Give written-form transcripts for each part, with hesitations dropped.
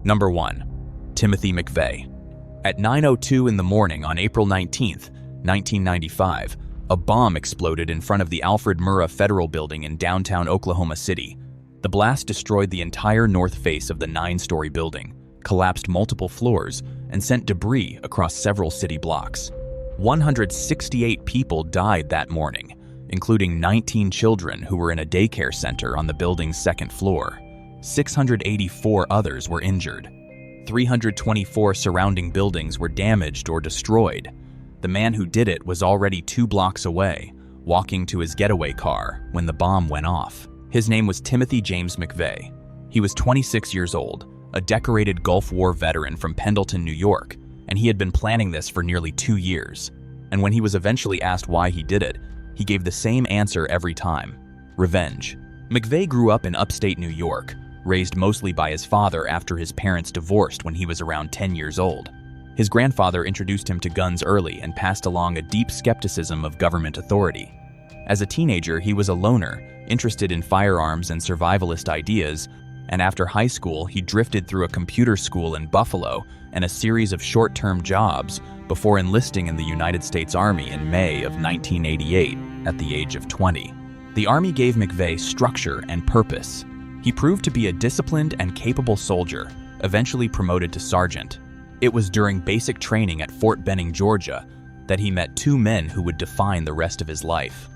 Number 1. Timothy McVeigh. At 9:02 in the morning on April 19, 1995, a bomb exploded in front of the Alfred Murrah Federal Building in downtown Oklahoma City. The blast destroyed the entire north face of the 9-story building, collapsed multiple floors, and sent debris across several city blocks. 168 people died that morning, including 19 children who were in a daycare center on the building's second floor. 684 others were injured. 324 surrounding buildings were damaged or destroyed. The man who did it was already 2 blocks away, walking to his getaway car when the bomb went off. His name was Timothy James McVeigh. He was 26 years old, a decorated Gulf War veteran from Pendleton, New York, and he had been planning this for nearly 2 years. And when he was eventually asked why he did it, he gave the same answer every time: revenge. McVeigh grew up in upstate New York, raised mostly by his father after his parents divorced when he was around 10 years old. His grandfather introduced him to guns early and passed along a deep skepticism of government authority. As a teenager, he was a loner, interested in firearms and survivalist ideas, and after high school, he drifted through a computer school in Buffalo and a series of short-term jobs before enlisting in the United States Army in May of 1988 at the age of 20. The Army gave McVeigh structure and purpose. He proved to be a disciplined and capable soldier, eventually promoted to sergeant. It was during basic training at Fort Benning, Georgia, that he met 2 men who would define the rest of his life.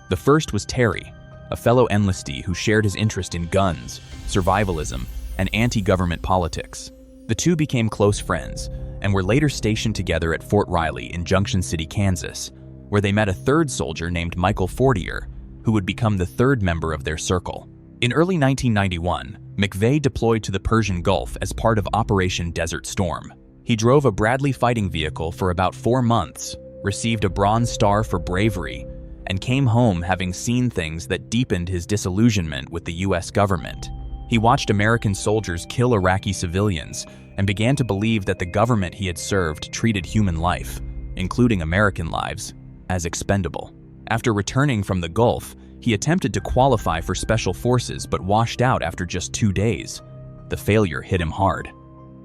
The first was Terry, a fellow enlistee who shared his interest in guns, survivalism, and anti-government politics. The two became close friends and were later stationed together at Fort Riley in Junction City, Kansas, where they met a third soldier named Michael Fortier, who would become the third member of their circle. In early 1991, McVeigh deployed to the Persian Gulf as part of Operation Desert Storm. He drove a Bradley fighting vehicle for about 4 months, received a Bronze Star for bravery, and came home having seen things that deepened his disillusionment with the U.S. government. He watched American soldiers kill Iraqi civilians and began to believe that the government he had served treated human life, including American lives, as expendable. After returning from the Gulf, he attempted to qualify for Special Forces but washed out after just 2 days. The failure hit him hard.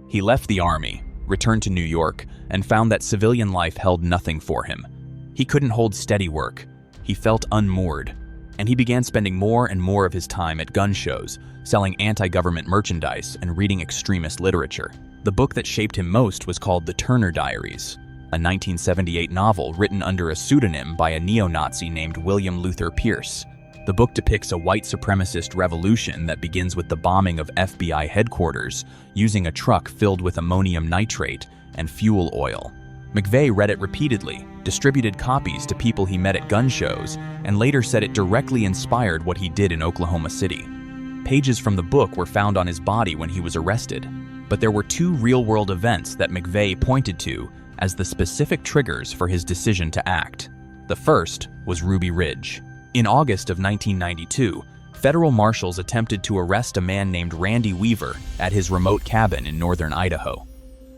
He left the Army, returned to New York, and found that civilian life held nothing for him. He couldn't hold steady work. He felt unmoored, and he began spending more and more of his time at gun shows, selling anti-government merchandise and reading extremist literature. The book that shaped him most was called The Turner Diaries, a 1978 novel written under a pseudonym by a neo-Nazi named William Luther Pierce. The book depicts a white supremacist revolution that begins with the bombing of FBI headquarters using a truck filled with ammonium nitrate and fuel oil. McVeigh read it repeatedly, distributed copies to people he met at gun shows, and later said it directly inspired what he did in Oklahoma City. Pages from the book were found on his body when he was arrested, but there were 2 real-world events that McVeigh pointed to as the specific triggers for his decision to act. The first was Ruby Ridge. In August of 1992, federal marshals attempted to arrest a man named Randy Weaver at his remote cabin in northern Idaho.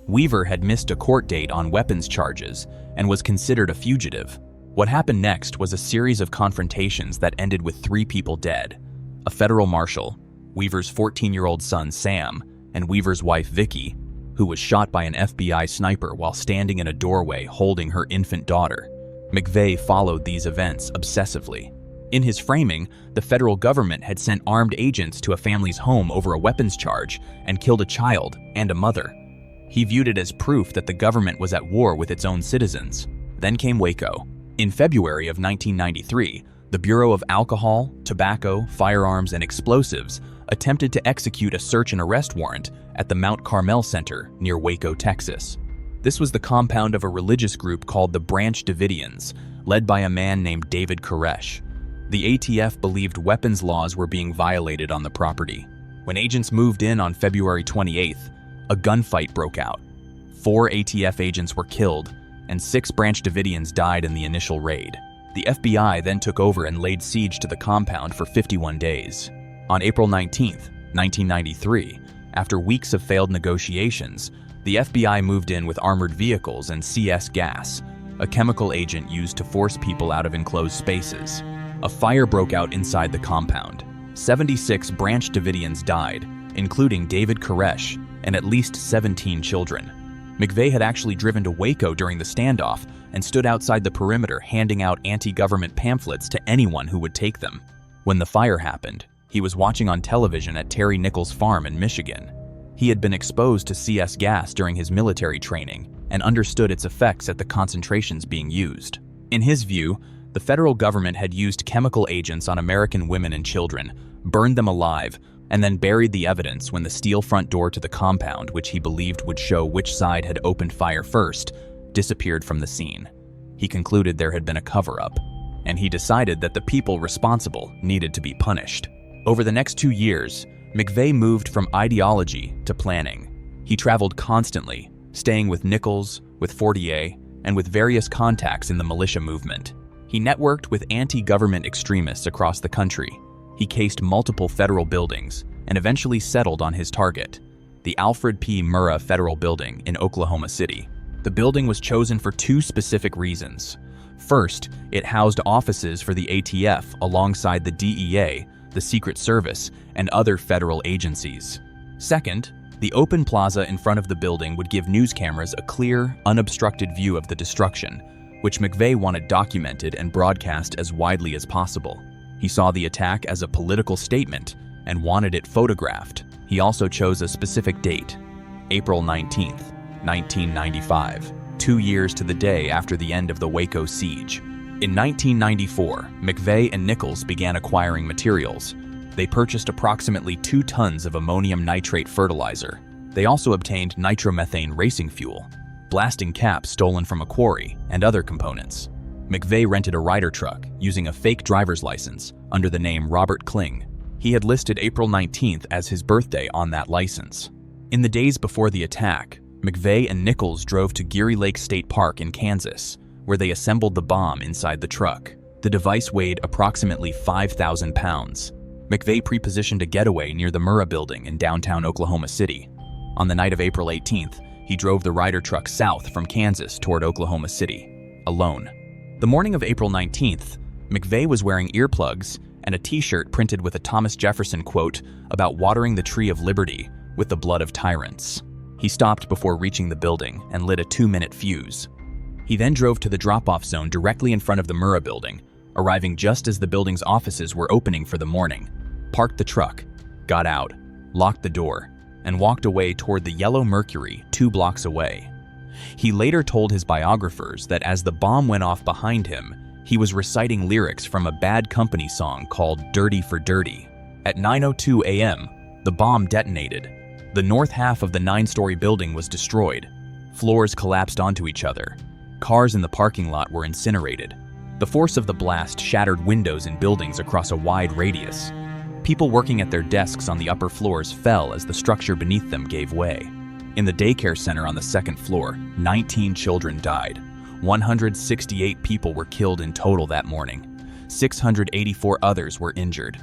Weaver had missed a court date on weapons charges and was considered a fugitive. What happened next was a series of confrontations that ended with 3 people dead: a federal marshal, Weaver's 14-year-old son Sam, and Weaver's wife Vicky, who was shot by an FBI sniper while standing in a doorway holding her infant daughter. McVeigh followed these events obsessively. In his framing, the federal government had sent armed agents to a family's home over a weapons charge and killed a child and a mother. He viewed it as proof that the government was at war with its own citizens. Then came Waco. In February of 1993, the Bureau of Alcohol, Tobacco, Firearms, and Explosives attempted to execute a search and arrest warrant at the Mount Carmel Center near Waco, Texas. This was the compound of a religious group called the Branch Davidians, led by a man named David Koresh. The ATF believed weapons laws were being violated on the property. When agents moved in on February 28th, a gunfight broke out. 4 ATF agents were killed, and 6 Branch Davidians died in the initial raid. The FBI then took over and laid siege to the compound for 51 days. On April 19th, 1993, after weeks of failed negotiations, the FBI moved in with armored vehicles and CS gas, a chemical agent used to force people out of enclosed spaces. A fire broke out inside the compound. 76 Branch Davidians died, including David Koresh, and at least 17 children. McVeigh had actually driven to Waco during the standoff and stood outside the perimeter handing out anti-government pamphlets to anyone who would take them. When the fire happened, he was watching on television at Terry Nichols' farm in Michigan. He had been exposed to CS gas during his military training and understood its effects at the concentrations being used. In his view, the federal government had used chemical agents on American women and children, burned them alive, and then buried the evidence when the steel front door to the compound, which he believed would show which side had opened fire first, disappeared from the scene. He concluded there had been a cover-up, and he decided that the people responsible needed to be punished. Over the next 2 years, McVeigh moved from ideology to planning. He traveled constantly, staying with Nichols, with Fortier, and with various contacts in the militia movement. He networked with anti-government extremists across the country. He cased multiple federal buildings and eventually settled on his target, the Alfred P. Murrah Federal Building in Oklahoma City. The building was chosen for 2 specific reasons. First, it housed offices for the ATF alongside the DEA, the Secret Service, and other federal agencies. Second, the open plaza in front of the building would give news cameras a clear, unobstructed view of the destruction, which McVeigh wanted documented and broadcast as widely as possible. He saw the attack as a political statement and wanted it photographed. He also chose a specific date, April 19th, 1995, 2 years to the day after the end of the Waco siege. In 1994, McVeigh and Nichols began acquiring materials. They purchased approximately 2 tons of ammonium nitrate fertilizer. They also obtained nitromethane racing fuel, blasting caps stolen from a quarry, and other components. McVeigh rented a Ryder truck using a fake driver's license under the name Robert Kling. He had listed April 19th as his birthday on that license. In the days before the attack, McVeigh and Nichols drove to Geary Lake State Park in Kansas, where they assembled the bomb inside the truck. The device weighed approximately 5,000 pounds. McVeigh pre-positioned a getaway near the Murrah Building in downtown Oklahoma City. On the night of April 18th, he drove the Ryder truck south from Kansas toward Oklahoma City, alone. The morning of April 19th, McVeigh was wearing earplugs and a t-shirt printed with a Thomas Jefferson quote about watering the tree of liberty with the blood of tyrants. He stopped before reaching the building and lit a 2-minute fuse. He then drove to the drop-off zone directly in front of the Murrah Building, arriving just as the building's offices were opening for the morning, parked the truck, got out, locked the door, and walked away toward the Yellow Mercury 2 blocks away. He later told his biographers that as the bomb went off behind him, he was reciting lyrics from a Bad Company song called Dirty for Dirty. At 9:02 a.m., the bomb detonated. The north half of the 9-story building was destroyed. Floors collapsed onto each other. Cars in the parking lot were incinerated. The force of the blast shattered windows in buildings across a wide radius. People working at their desks on the upper floors fell as the structure beneath them gave way. In the daycare center on the 2nd floor, 19 children died. 168 people were killed in total that morning. 684 others were injured.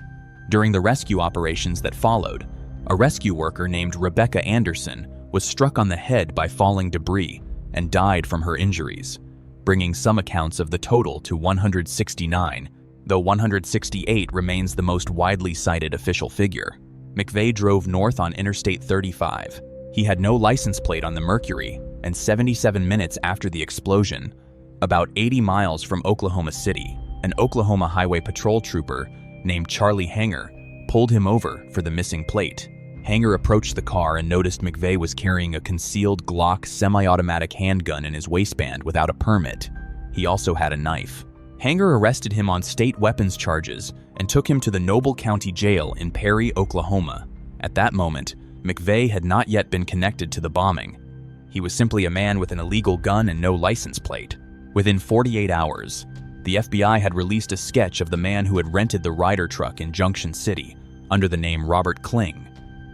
During the rescue operations that followed, a rescue worker named Rebecca Anderson was struck on the head by falling debris and died from her injuries, bringing some accounts of the total to 169, though 168 remains the most widely cited official figure. McVeigh drove north on Interstate 35. He had no license plate on the Mercury, and 77 minutes after the explosion, about 80 miles from Oklahoma City, an Oklahoma Highway Patrol trooper named Charlie Hanger pulled him over for the missing plate. Hanger approached the car and noticed McVeigh was carrying a concealed Glock semi-automatic handgun in his waistband without a permit. He also had a knife. Hanger arrested him on state weapons charges and took him to the Noble County Jail in Perry, Oklahoma. At that moment, McVeigh had not yet been connected to the bombing. He was simply a man with an illegal gun and no license plate. Within 48 hours, the FBI had released a sketch of the man who had rented the Ryder truck in Junction City under the name Robert Kling.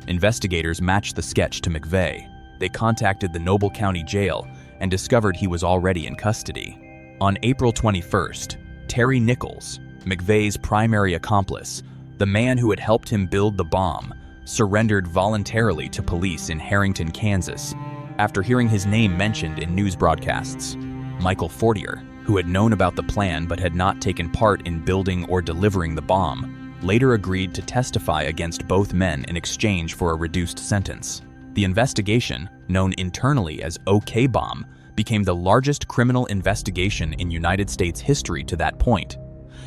Investigators matched the sketch to McVeigh. They contacted the Noble County Jail and discovered he was already in custody. On April 21st, Terry Nichols, McVeigh's primary accomplice, the man who had helped him build the bomb, surrendered voluntarily to police in Harrington, Kansas, after hearing his name mentioned in news broadcasts. Michael Fortier, who had known about the plan but had not taken part in building or delivering the bomb, later agreed to testify against both men in exchange for a reduced sentence. The investigation, known internally as OK Bomb, became the largest criminal investigation in United States history to that point,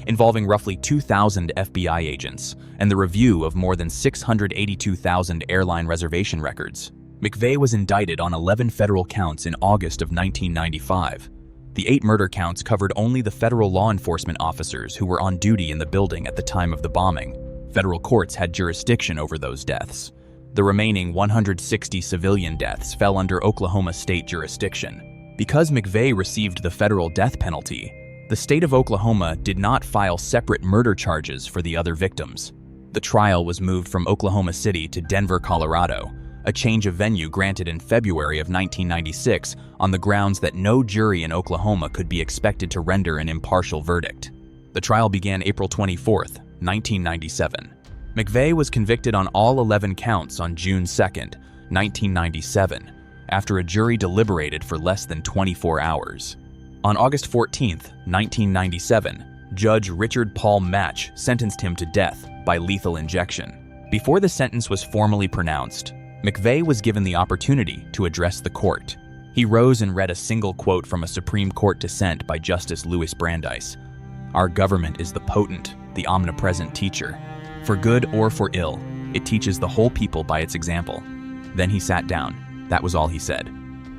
involving roughly 2,000 FBI agents and the review of more than 682,000 airline reservation records. McVeigh was indicted on 11 federal counts in August of 1995. The 8 murder counts covered only the federal law enforcement officers who were on duty in the building at the time of the bombing. Federal courts had jurisdiction over those deaths. The remaining 160 civilian deaths fell under Oklahoma state jurisdiction. Because McVeigh received the federal death penalty, the state of Oklahoma did not file separate murder charges for the other victims. The trial was moved from Oklahoma City to Denver, Colorado, a change of venue granted in February of 1996 on the grounds that no jury in Oklahoma could be expected to render an impartial verdict. The trial began April 24, 1997. McVeigh was convicted on all 11 counts on June 2, 1997, after a jury deliberated for less than 24 hours. On August 14, 1997, Judge Richard Paul Match sentenced him to death by lethal injection. Before the sentence was formally pronounced, McVeigh was given the opportunity to address the court. He rose and read a single quote from a Supreme Court dissent by Justice Louis Brandeis. "Our government is the potent, the omnipresent teacher. For good or for ill, it teaches the whole people by its example." Then he sat down. That was all he said.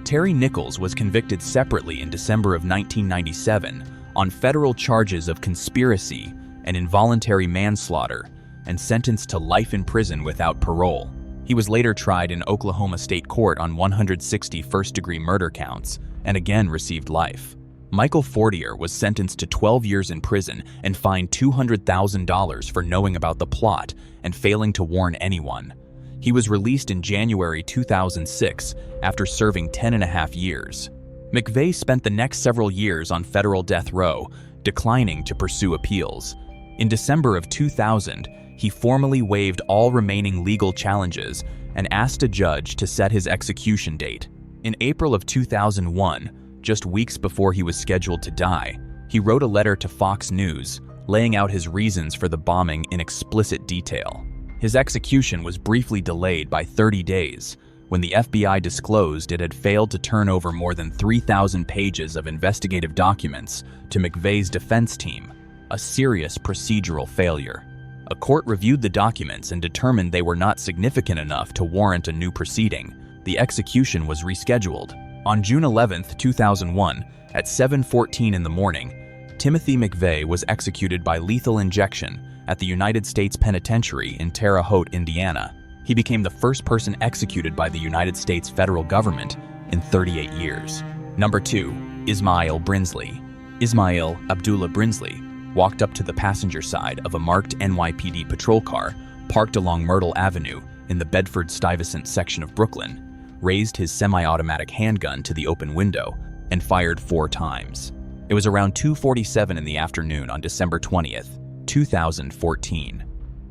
Terry Nichols was convicted separately in December of 1997 on federal charges of conspiracy and involuntary manslaughter and sentenced to life in prison without parole. He was later tried in Oklahoma State Court on 160 first-degree murder counts and again received life. Michael Fortier was sentenced to 12 years in prison and fined $200,000 for knowing about the plot and failing to warn anyone. He was released in January 2006 after serving 10.5 years. McVeigh spent the next several years on federal death row, declining to pursue appeals. In December of 2000, he formally waived all remaining legal challenges and asked a judge to set his execution date. In April of 2001, just weeks before he was scheduled to die, he wrote a letter to Fox News, laying out his reasons for the bombing in explicit detail. His execution was briefly delayed by 30 days when the FBI disclosed it had failed to turn over more than 3,000 pages of investigative documents to McVeigh's defense team, a serious procedural failure. A court reviewed the documents and determined they were not significant enough to warrant a new proceeding. The execution was rescheduled. On June 11, 2001, at 7:14 in the morning, Timothy McVeigh was executed by lethal injection at the United States Penitentiary in Terre Haute, Indiana. He became the first person executed by the United States federal government in 38 years. Number 2. Ismail Brinsley. Ismail Abdullah Brinsley walked up to the passenger side of a marked NYPD patrol car parked along Myrtle Avenue in the Bedford-Stuyvesant section of Brooklyn, raised his semi-automatic handgun to the open window, and fired 4 times. It was around 2:47 in the afternoon on December 20th, 2014.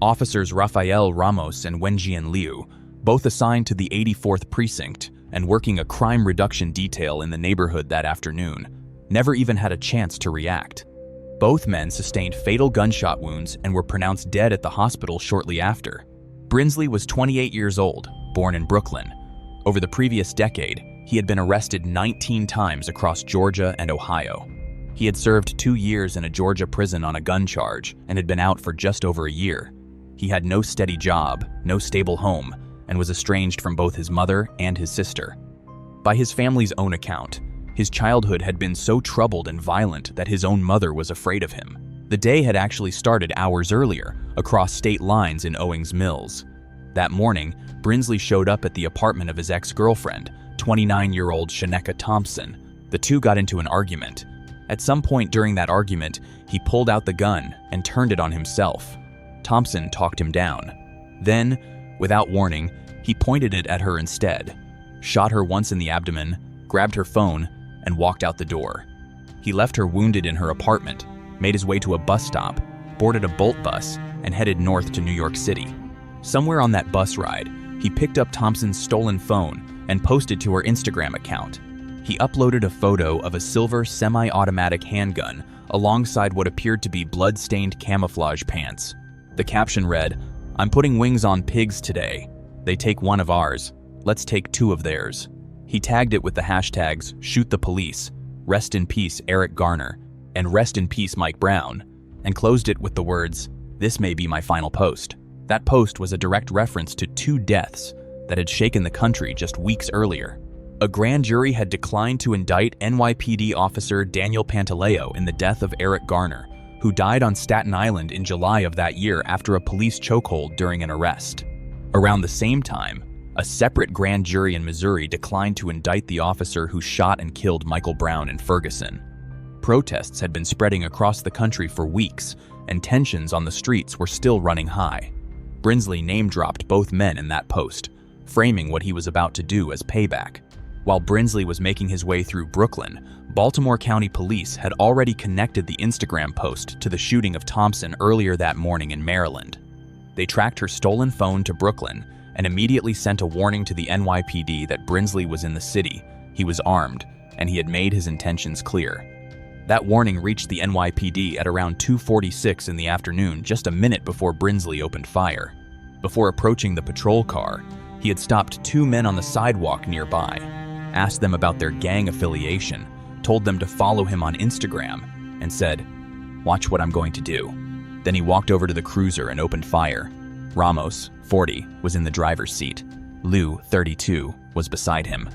Officers Rafael Ramos and Wenjian Liu, both assigned to the 84th Precinct and working a crime reduction detail in the neighborhood that afternoon, never even had a chance to react. Both men sustained fatal gunshot wounds and were pronounced dead at the hospital shortly after. Brinsley was 28 years old, born in Brooklyn. Over the previous decade, he had been arrested 19 times across Georgia and Ohio. He had served 2 years in a Georgia prison on a gun charge and had been out for just over a year. He had no steady job, no stable home, and was estranged from both his mother and his sister. By his family's own account, his childhood had been so troubled and violent that his own mother was afraid of him. The day had actually started hours earlier, across state lines in Owings Mills. That morning, Brinsley showed up at the apartment of his ex-girlfriend, 29-year-old Shaneka Thompson. The two got into an argument. At some point during that argument, he pulled out the gun and turned it on himself. Thompson talked him down. Then, without warning, he pointed it at her instead, shot her once in the abdomen, grabbed her phone, and walked out the door. He left her wounded in her apartment, made his way to a bus stop, boarded a Bolt bus, and headed north to New York City. Somewhere on that bus ride, he picked up Thompson's stolen phone and posted to her Instagram account. He uploaded a photo of a silver semi-automatic handgun alongside what appeared to be blood-stained camouflage pants. The caption read, "I'm putting wings on pigs today. They take one of ours. Let's take 2 of theirs. He tagged it with the hashtags Shoot the Police, Rest in Peace Eric Garner, and Rest in Peace Mike Brown, and closed it with the words, This may be my final post. That post was a direct reference to 2 deaths that had shaken the country just weeks earlier. A grand jury had declined to indict NYPD officer Daniel Pantaleo in the death of Eric Garner, who died on Staten Island in July of that year after a police chokehold during an arrest. Around the same time, a separate grand jury in Missouri declined to indict the officer who shot and killed Michael Brown in Ferguson. Protests had been spreading across the country for weeks, and tensions on the streets were still running high. Brinsley name-dropped both men in that post, framing what he was about to do as payback. While Brinsley was making his way through Brooklyn, Baltimore County Police had already connected the Instagram post to the shooting of Thompson earlier that morning in Maryland. They tracked her stolen phone to Brooklyn and immediately sent a warning to the NYPD that Brinsley was in the city, he was armed, and he had made his intentions clear. That warning reached the NYPD at around 2:46 in the afternoon, just a minute before Brinsley opened fire. Before approaching the patrol car, he had stopped 2 men on the sidewalk nearby, asked them about their gang affiliation, told them to follow him on Instagram, and said, "Watch what I'm going to do." Then he walked over to the cruiser and opened fire. Ramos, 40, was in the driver's seat. Lou, 32, was beside him.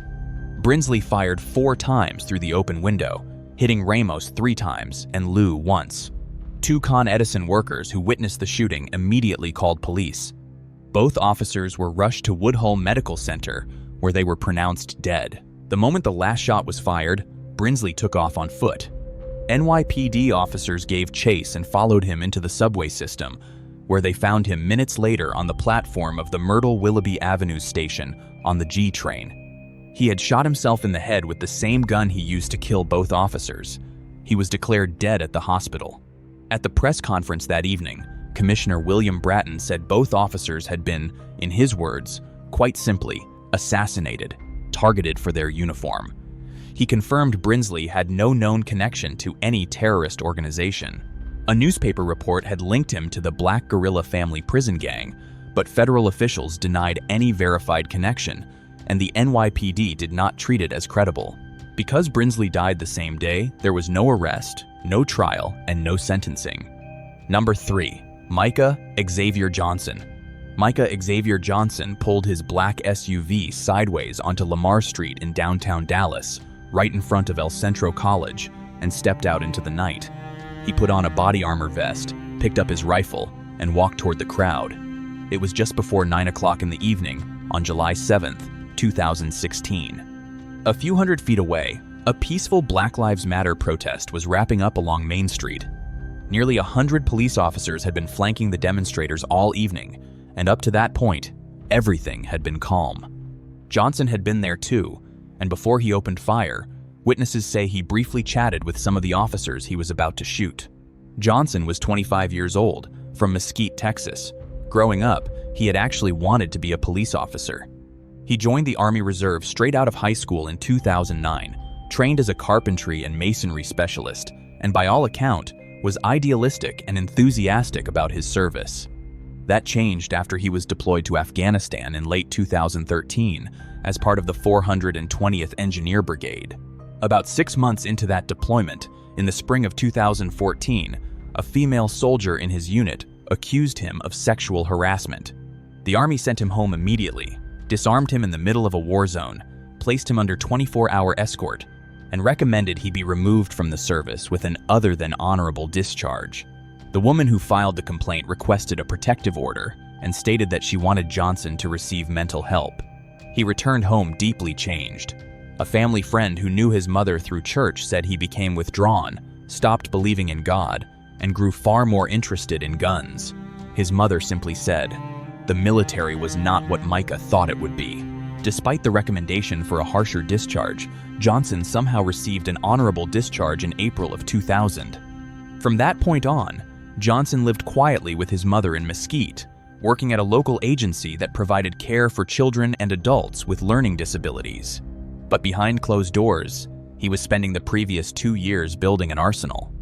Brinsley fired 4 times through the open window, hitting Ramos 3 times and Lou once. 2 Con Edison workers who witnessed the shooting immediately called police. Both officers were rushed to Woodhull Medical Center, where they were pronounced dead. The moment the last shot was fired, Brinsley took off on foot. NYPD officers gave chase and followed him into the subway system, where they found him minutes later on the platform of the Myrtle Willoughby Avenue station on the G train. He had shot himself in the head with the same gun he used to kill both officers. He was declared dead at the hospital. At the press conference that evening, Commissioner William Bratton said both officers had been, in his words, quite simply, assassinated, targeted for their uniform. He confirmed Brinsley had no known connection to any terrorist organization. A newspaper report had linked him to the Black Guerrilla Family Prison Gang, but federal officials denied any verified connection, and the NYPD did not treat it as credible. Because Brinsley died the same day, there was no arrest, no trial, and no sentencing. Number 3. Micah Xavier Johnson. Micah Xavier Johnson pulled his black SUV sideways onto Lamar Street in downtown Dallas, right in front of El Centro College, and stepped out into the night. He put on a body armor vest, picked up his rifle, and walked toward the crowd. It was just before 9 o'clock in the evening on July 7th, 2016. A few hundred feet away, a peaceful Black Lives Matter protest was wrapping up along Main Street. Nearly 100 police officers had been flanking the demonstrators all evening, and up to that point, everything had been calm. Johnson had been there too, and before he opened fire, witnesses say he briefly chatted with some of the officers he was about to shoot. Johnson was 25 years old, from Mesquite, Texas. Growing up, he had actually wanted to be a police officer. He joined the Army Reserve straight out of high school in 2009, trained as a carpentry and masonry specialist, and by all account, was idealistic and enthusiastic about his service. That changed after he was deployed to Afghanistan in late 2013 as part of the 420th Engineer Brigade. About 6 months into that deployment, in the spring of 2014, a female soldier in his unit accused him of sexual harassment. The Army sent him home immediately, disarmed him in the middle of a war zone, placed him under 24-hour escort, and recommended he be removed from the service with an other than honorable discharge. The woman who filed the complaint requested a protective order and stated that she wanted Johnson to receive mental help. He returned home deeply changed. A family friend who knew his mother through church said he became withdrawn, stopped believing in God, and grew far more interested in guns. His mother simply said, "The military was not what Micah thought it would be." Despite the recommendation for a harsher discharge, Johnson somehow received an honorable discharge in April of 2000. From that point on, Johnson lived quietly with his mother in Mesquite, working at a local agency that provided care for children and adults with learning disabilities. But behind closed doors, he was spending the previous 2 years building an arsenal.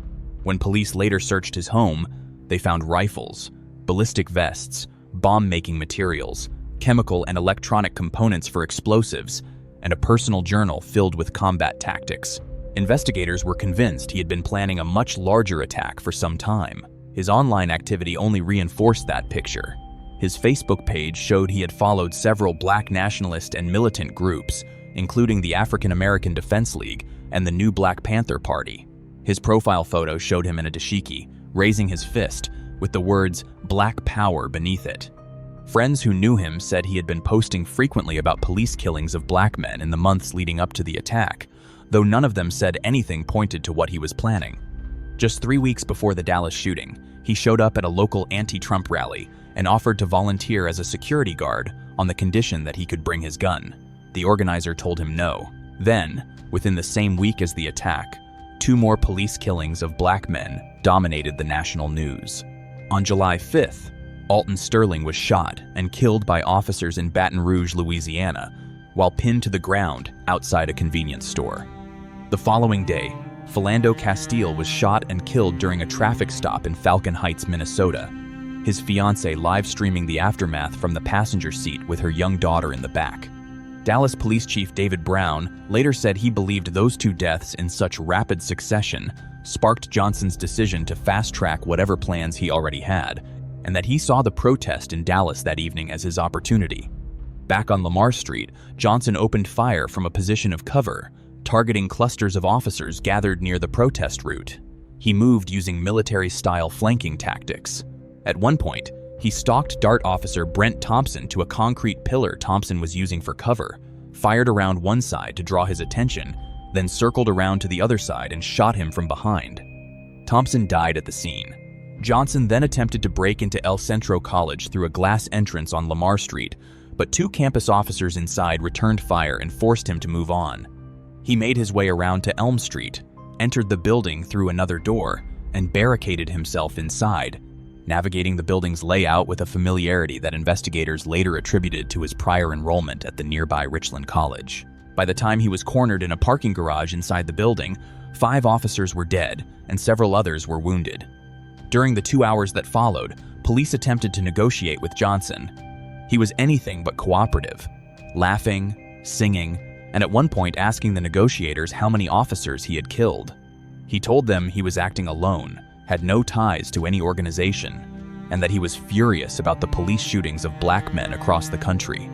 When police later searched his home, they found rifles, ballistic vests, bomb-making materials, chemical and electronic components for explosives, and a personal journal filled with combat tactics. Investigators were convinced he had been planning a much larger attack for some time. His online activity only reinforced that picture. His Facebook page showed he had followed several black nationalist and militant groups, including the African American Defense League and the New Black Panther Party. His profile photo showed him in a dashiki, raising his fist, with the words "Black Power" beneath it. Friends who knew him said he had been posting frequently about police killings of black men in the months leading up to the attack, though none of them said anything pointed to what he was planning. Just 3 weeks before the Dallas shooting, he showed up at a local anti-Trump rally and offered to volunteer as a security guard on the condition that he could bring his gun. The organizer told him no. Then, within the same week as the attack, 2 more police killings of black men dominated the national news. On July 5th, Alton Sterling was shot and killed by officers in Baton Rouge, Louisiana, while pinned to the ground outside a convenience store. The following day, Philando Castile was shot and killed during a traffic stop in Falcon Heights, Minnesota, his fiancée live-streaming the aftermath from the passenger seat with her young daughter in the back. Dallas Police Chief David Brown later said he believed those 2 deaths in such rapid succession sparked Johnson's decision to fast-track whatever plans he already had, and that he saw the protest in Dallas that evening as his opportunity. Back on Lamar Street, Johnson opened fire from a position of cover, targeting clusters of officers gathered near the protest route. He moved using military-style flanking tactics. At one point, he stalked DART officer Brent Thompson to a concrete pillar Thompson was using for cover, fired around one side to draw his attention, then circled around to the other side and shot him from behind. Thompson died at the scene. Johnson then attempted to break into El Centro College through a glass entrance on Lamar Street, but 2 campus officers inside returned fire and forced him to move on. He made his way around to Elm Street, entered the building through another door, and barricaded himself inside, navigating the building's layout with a familiarity that investigators later attributed to his prior enrollment at the nearby Richland College. By the time he was cornered in a parking garage inside the building, 5 officers were dead and several others were wounded. During the 2 hours that followed, police attempted to negotiate with Johnson. He was anything but cooperative, laughing, singing, and at one point asking the negotiators how many officers he had killed. He told them he was acting alone, had no ties to any organization, and that he was furious about the police shootings of black men across the country.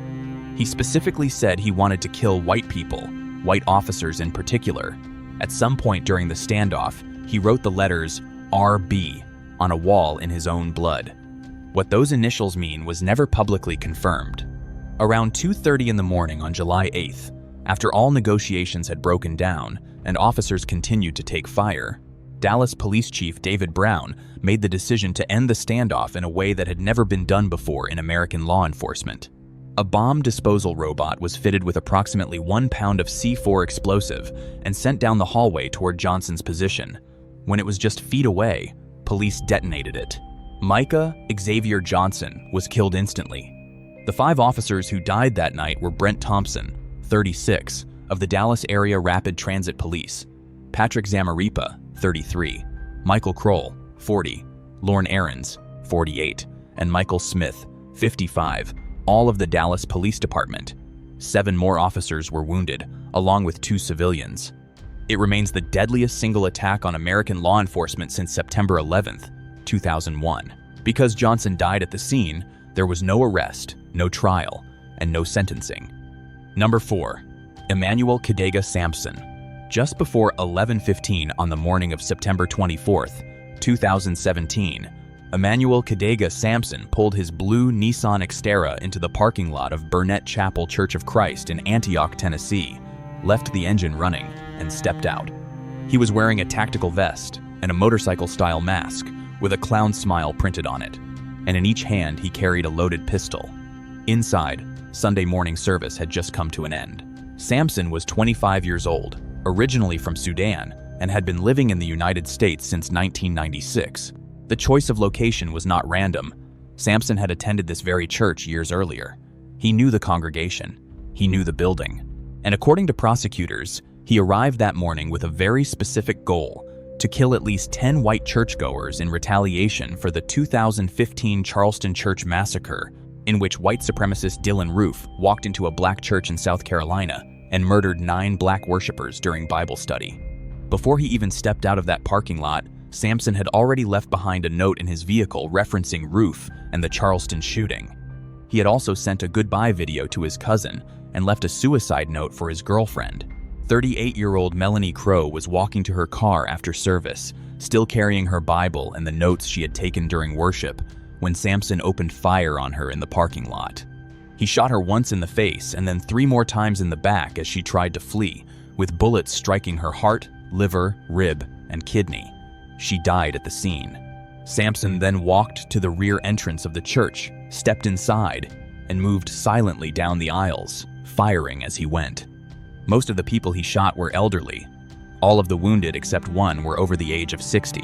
He specifically said he wanted to kill white people, white officers in particular. At some point during the standoff, he wrote the letters RB on a wall in his own blood. What those initials mean was never publicly confirmed. Around 2:30 in the morning on July 8th, after all negotiations had broken down and officers continued to take fire, Dallas Police Chief David Brown made the decision to end the standoff in a way that had never been done before in American law enforcement. A bomb disposal robot was fitted with approximately 1 pound of C4 explosive and sent down the hallway toward Johnson's position. When it was just feet away, police detonated it. Micah Xavier Johnson was killed instantly. The 5 officers who died that night were Brent Thompson, 36, of the Dallas Area Rapid Transit Police, Patrick Zamaripa, 33, Michael Kroll, 40, Lorne Aarons, 48, and Michael Smith, 55, all of the Dallas Police Department. 7 more officers were wounded, along with 2 civilians. It remains the deadliest single attack on American law enforcement since September 11th, 2001. Because Johnson died at the scene, there was no arrest, no trial, and no sentencing. Number 4. Emmanuel Kadega Sampson. Just before 11:15 on the morning of September 24th, 2017, Emmanuel Kadega Sampson pulled his blue Nissan Xterra into the parking lot of Burnett Chapel Church of Christ in Antioch, Tennessee, left the engine running, and stepped out. He was wearing a tactical vest and a motorcycle-style mask with a clown smile printed on it, and in each hand he carried a loaded pistol. Inside, Sunday morning service had just come to an end. Sampson was 25 years old, originally from Sudan, and had been living in the United States since 1996. The choice of location was not random. Sampson had attended this very church years earlier. He knew the congregation. He knew the building. And according to prosecutors, he arrived that morning with a very specific goal: to kill at least 10 white churchgoers in retaliation for the 2015 Charleston Church massacre, in which white supremacist Dylan Roof walked into a black church in South Carolina and murdered 9 black worshipers during Bible study. Before he even stepped out of that parking lot, Sampson had already left behind a note in his vehicle referencing Roof and the Charleston shooting. He had also sent a goodbye video to his cousin and left a suicide note for his girlfriend. 38-year-old Melanie Crow was walking to her car after service, still carrying her Bible and the notes she had taken during worship, when Sampson opened fire on her in the parking lot. He shot her once in the face and then 3 more times in the back as she tried to flee, with bullets striking her heart, liver, rib, and kidney. She died at the scene. Sampson then walked to the rear entrance of the church, stepped inside, and moved silently down the aisles, firing as he went. Most of the people he shot were elderly. All of the wounded except one were over the age of 60.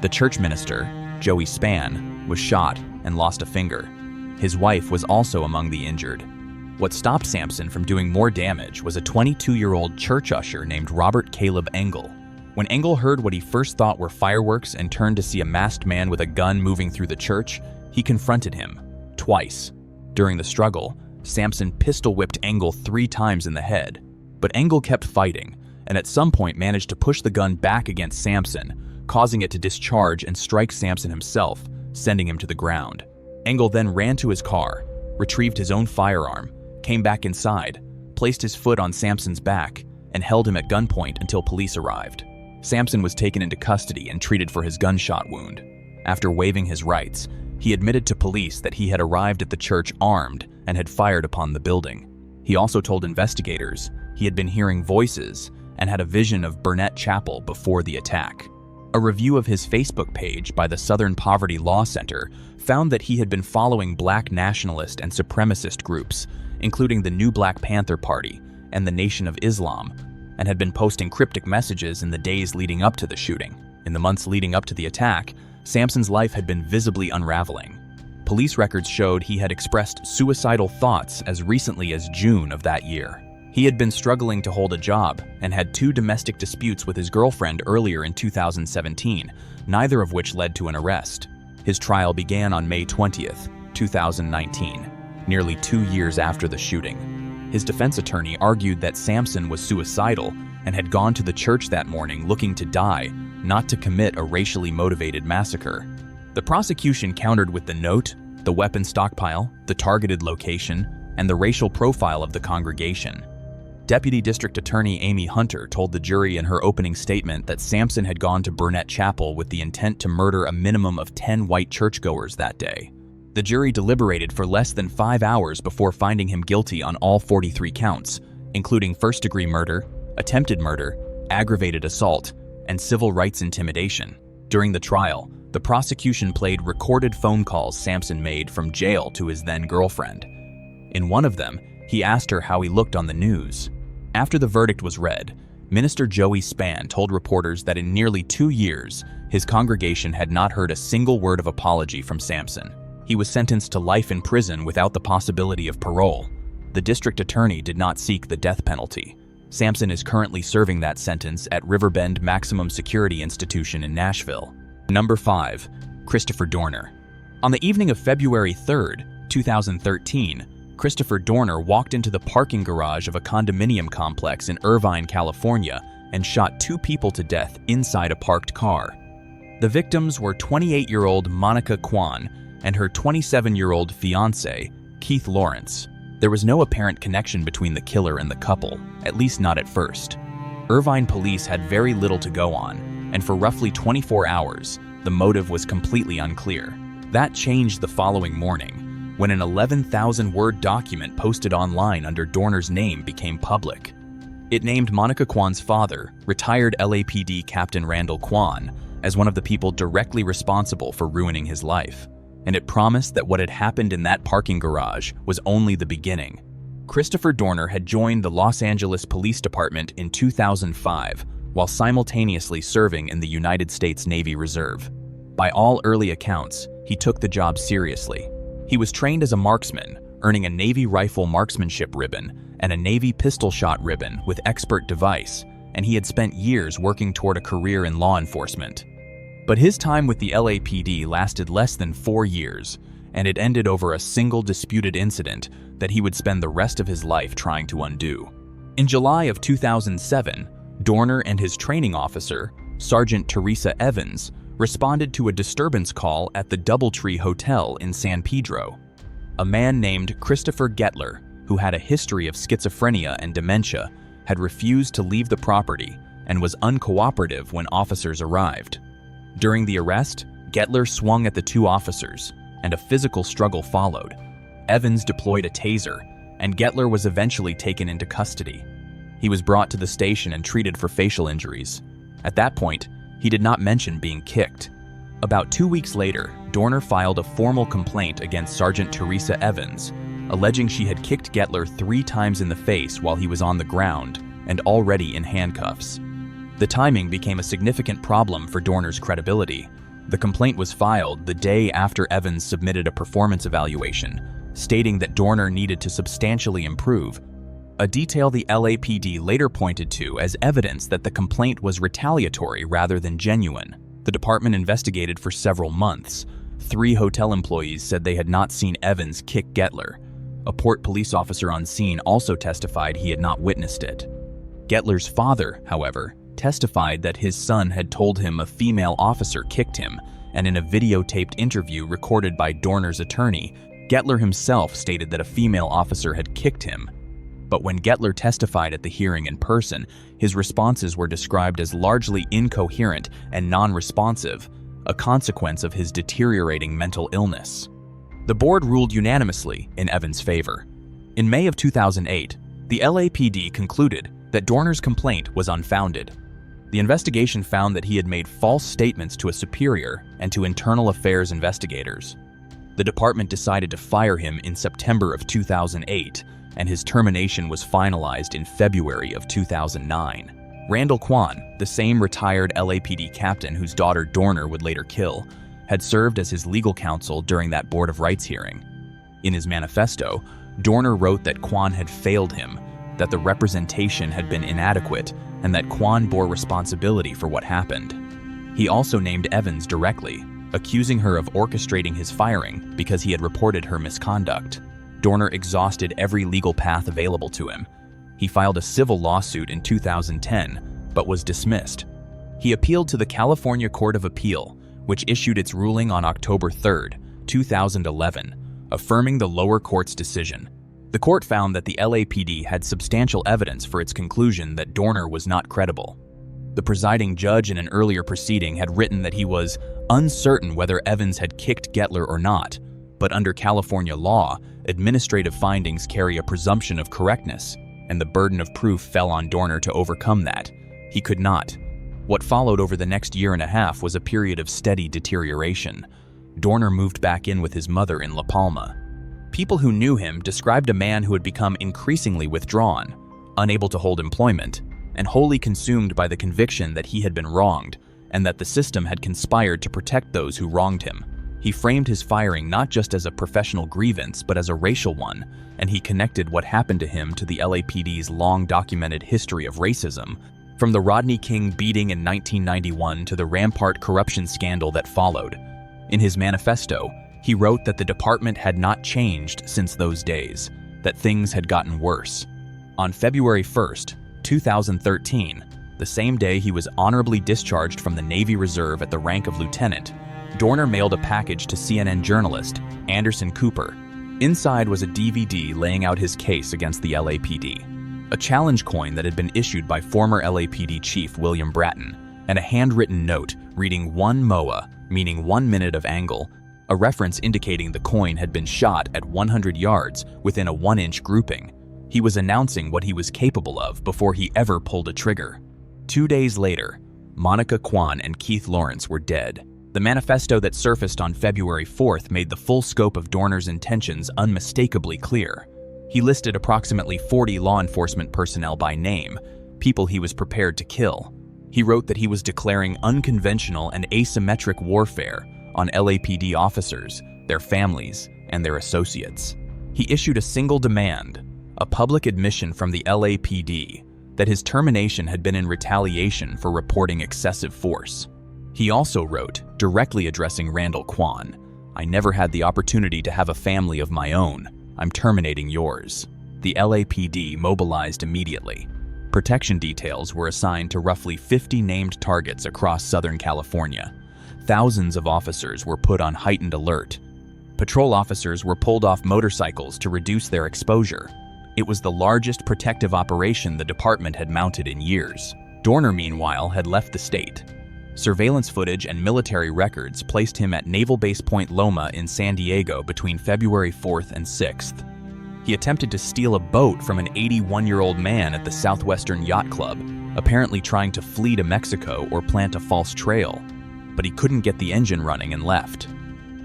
The church minister, Joey Spann, was shot and lost a finger. His wife was also among the injured. What stopped Sampson from doing more damage was a 22-year-old church usher named Robert Caleb Engel. When Engel heard what he first thought were fireworks and turned to see a masked man with a gun moving through the church, he confronted him, twice. During the struggle, Sampson pistol-whipped Engel 3 times in the head. But Engel kept fighting, and at some point managed to push the gun back against Sampson, causing it to discharge and strike Sampson himself, sending him to the ground. Engel then ran to his car, retrieved his own firearm, came back inside, placed his foot on Sampson's back, and held him at gunpoint until police arrived. Sampson was taken into custody and treated for his gunshot wound. After waiving his rights, he admitted to police that he had arrived at the church armed and had fired upon the building. He also told investigators he had been hearing voices and had a vision of Burnett Chapel before the attack. A review of his Facebook page by the Southern Poverty Law Center found that he had been following black nationalist and supremacist groups, including the New Black Panther Party and the Nation of Islam, and had been posting cryptic messages in the days leading up to the shooting. In the months leading up to the attack, Sampson's life had been visibly unraveling. Police records showed he had expressed suicidal thoughts as recently as June of that year. He had been struggling to hold a job and had 2 domestic disputes with his girlfriend earlier in 2017, neither of which led to an arrest. His trial began on May 20th, 2019, nearly 2 years after the shooting. His defense attorney argued that Sampson was suicidal and had gone to the church that morning looking to die, not to commit a racially motivated massacre. The prosecution countered with the note, the weapon stockpile, the targeted location, and the racial profile of the congregation. Deputy District Attorney Amy Hunter told the jury in her opening statement that Sampson had gone to Burnett Chapel with the intent to murder a minimum of 10 white churchgoers that day. The jury deliberated for less than 5 hours before finding him guilty on all 43 counts, including first-degree murder, attempted murder, aggravated assault, and civil rights intimidation. During the trial, the prosecution played recorded phone calls Sampson made from jail to his then-girlfriend. In one of them, he asked her how he looked on the news. After the verdict was read, Minister Joey Spann told reporters that in nearly 2 years, his congregation had not heard a single word of apology from Sampson. He was sentenced to life in prison without the possibility of parole. The district attorney did not seek the death penalty. Sampson is currently serving that sentence at Riverbend Maximum Security Institution in Nashville. Number 5. Christopher Dorner. On the evening of February 3rd, 2013, Christopher Dorner walked into the parking garage of a condominium complex in Irvine, California, and shot 2 people to death inside a parked car. The victims were 28-year-old Monica Kwan and her 27-year-old fiancé, Keith Lawrence. There was no apparent connection between the killer and the couple, at least not at first. Irvine police had very little to go on, and for roughly 24 hours, the motive was completely unclear. That changed the following morning, when an 11,000-word document posted online under Dorner's name became public. It named Monica Kwan's father, retired LAPD Captain Randall Kwan, as one of the people directly responsible for ruining his life, and it promised that what had happened in that parking garage was only the beginning. Christopher Dorner had joined the Los Angeles Police Department in 2005, while simultaneously serving in the United States Navy Reserve. By all early accounts, he took the job seriously. He was trained as a marksman, earning a Navy rifle marksmanship ribbon and a Navy pistol shot ribbon with expert device, and he had spent years working toward a career in law enforcement. But his time with the LAPD lasted less than 4 years, and it ended over a single disputed incident that he would spend the rest of his life trying to undo. In July of 2007, Dorner and his training officer, Sergeant Teresa Evans, responded to a disturbance call at the Doubletree Hotel in San Pedro. A man named Christopher Gettler, who had a history of schizophrenia and dementia, had refused to leave the property and was uncooperative when officers arrived. During the arrest, Gettler swung at the two officers, and a physical struggle followed. Evans deployed a taser, and Gettler was eventually taken into custody. He was brought to the station and treated for facial injuries. At that point, he did not mention being kicked. About 2 weeks later, Dorner filed a formal complaint against Sergeant Teresa Evans, alleging she had kicked Gettler 3 times in the face while he was on the ground and already in handcuffs. The timing became a significant problem for Dorner's credibility. The complaint was filed the day after Evans submitted a performance evaluation, stating that Dorner needed to substantially improve, a detail the LAPD later pointed to as evidence that the complaint was retaliatory rather than genuine. The department investigated for several months. 3 hotel employees said they had not seen Evans kick Gettler. A Port police officer on scene also testified he had not witnessed it. Gettler's father, however, testified that his son had told him a female officer kicked him, and in a videotaped interview recorded by Dorner's attorney, Gettler himself stated that a female officer had kicked him. But when Gettler testified at the hearing in person, his responses were described as largely incoherent and non-responsive, a consequence of his deteriorating mental illness. The board ruled unanimously in Evans' favor. In May of 2008, the LAPD concluded that Dorner's complaint was unfounded. The investigation found that he had made false statements to a superior and to internal affairs investigators. The department decided to fire him in September of 2008, and his termination was finalized in February of 2009. Randall Kwan, the same retired LAPD captain whose daughter Dorner would later kill, had served as his legal counsel during that Board of Rights hearing. In his manifesto, Dorner wrote that Kwan had failed him, that the representation had been inadequate, and that Kwan bore responsibility for what happened. He also named Evans directly, accusing her of orchestrating his firing because he had reported her misconduct. Dorner exhausted every legal path available to him. He filed a civil lawsuit in 2010, but was dismissed. He appealed to the California Court of Appeal, which issued its ruling on October 3, 2011, affirming the lower court's decision. The court found that the LAPD had substantial evidence for its conclusion that Dorner was not credible. The presiding judge in an earlier proceeding had written that he was uncertain whether Evans had kicked Gettler or not, but under California law, administrative findings carry a presumption of correctness, and the burden of proof fell on Dorner to overcome that. He could not. What followed over the next year and a half was a period of steady deterioration. Dorner moved back in with his mother in La Palma. People who knew him described a man who had become increasingly withdrawn, unable to hold employment, and wholly consumed by the conviction that he had been wronged and that the system had conspired to protect those who wronged him. He framed his firing not just as a professional grievance but as a racial one, and he connected what happened to him to the LAPD's long-documented history of racism, from the Rodney King beating in 1991 to the Rampart corruption scandal that followed. In his manifesto, he wrote that the department had not changed since those days, that things had gotten worse. On February 1st, 2013, the same day he was honorably discharged from the Navy Reserve at the rank of lieutenant, Dorner mailed a package to CNN journalist Anderson Cooper. Inside was a DVD laying out his case against the LAPD, a challenge coin that had been issued by former LAPD chief William Bratton, and a handwritten note reading 1 MOA, meaning 1 minute of angle, a reference indicating the coin had been shot at 100 yards within a 1-inch grouping. He was announcing what he was capable of before he ever pulled a trigger. 2 days later, Monica Kwan and Keith Lawrence were dead. The manifesto that surfaced on February 4th made the full scope of Dorner's intentions unmistakably clear. He listed approximately 40 law enforcement personnel by name, people he was prepared to kill. He wrote that he was declaring unconventional and asymmetric warfare on LAPD officers, their families, and their associates. He issued a single demand, a public admission from the LAPD, that his termination had been in retaliation for reporting excessive force. He also wrote, directly addressing Randall Kwan, "I never had the opportunity to have a family of my own. I'm terminating yours." The LAPD mobilized immediately. Protection details were assigned to roughly 50 named targets across Southern California. Thousands of officers were put on heightened alert. Patrol officers were pulled off motorcycles to reduce their exposure. It was the largest protective operation the department had mounted in years. Dorner, meanwhile, had left the state. Surveillance footage and military records placed him at Naval Base Point Loma in San Diego between February 4th and 6th. He attempted to steal a boat from an 81-year-old man at the Southwestern Yacht Club, apparently trying to flee to Mexico or plant a false trail, but he couldn't get the engine running and left.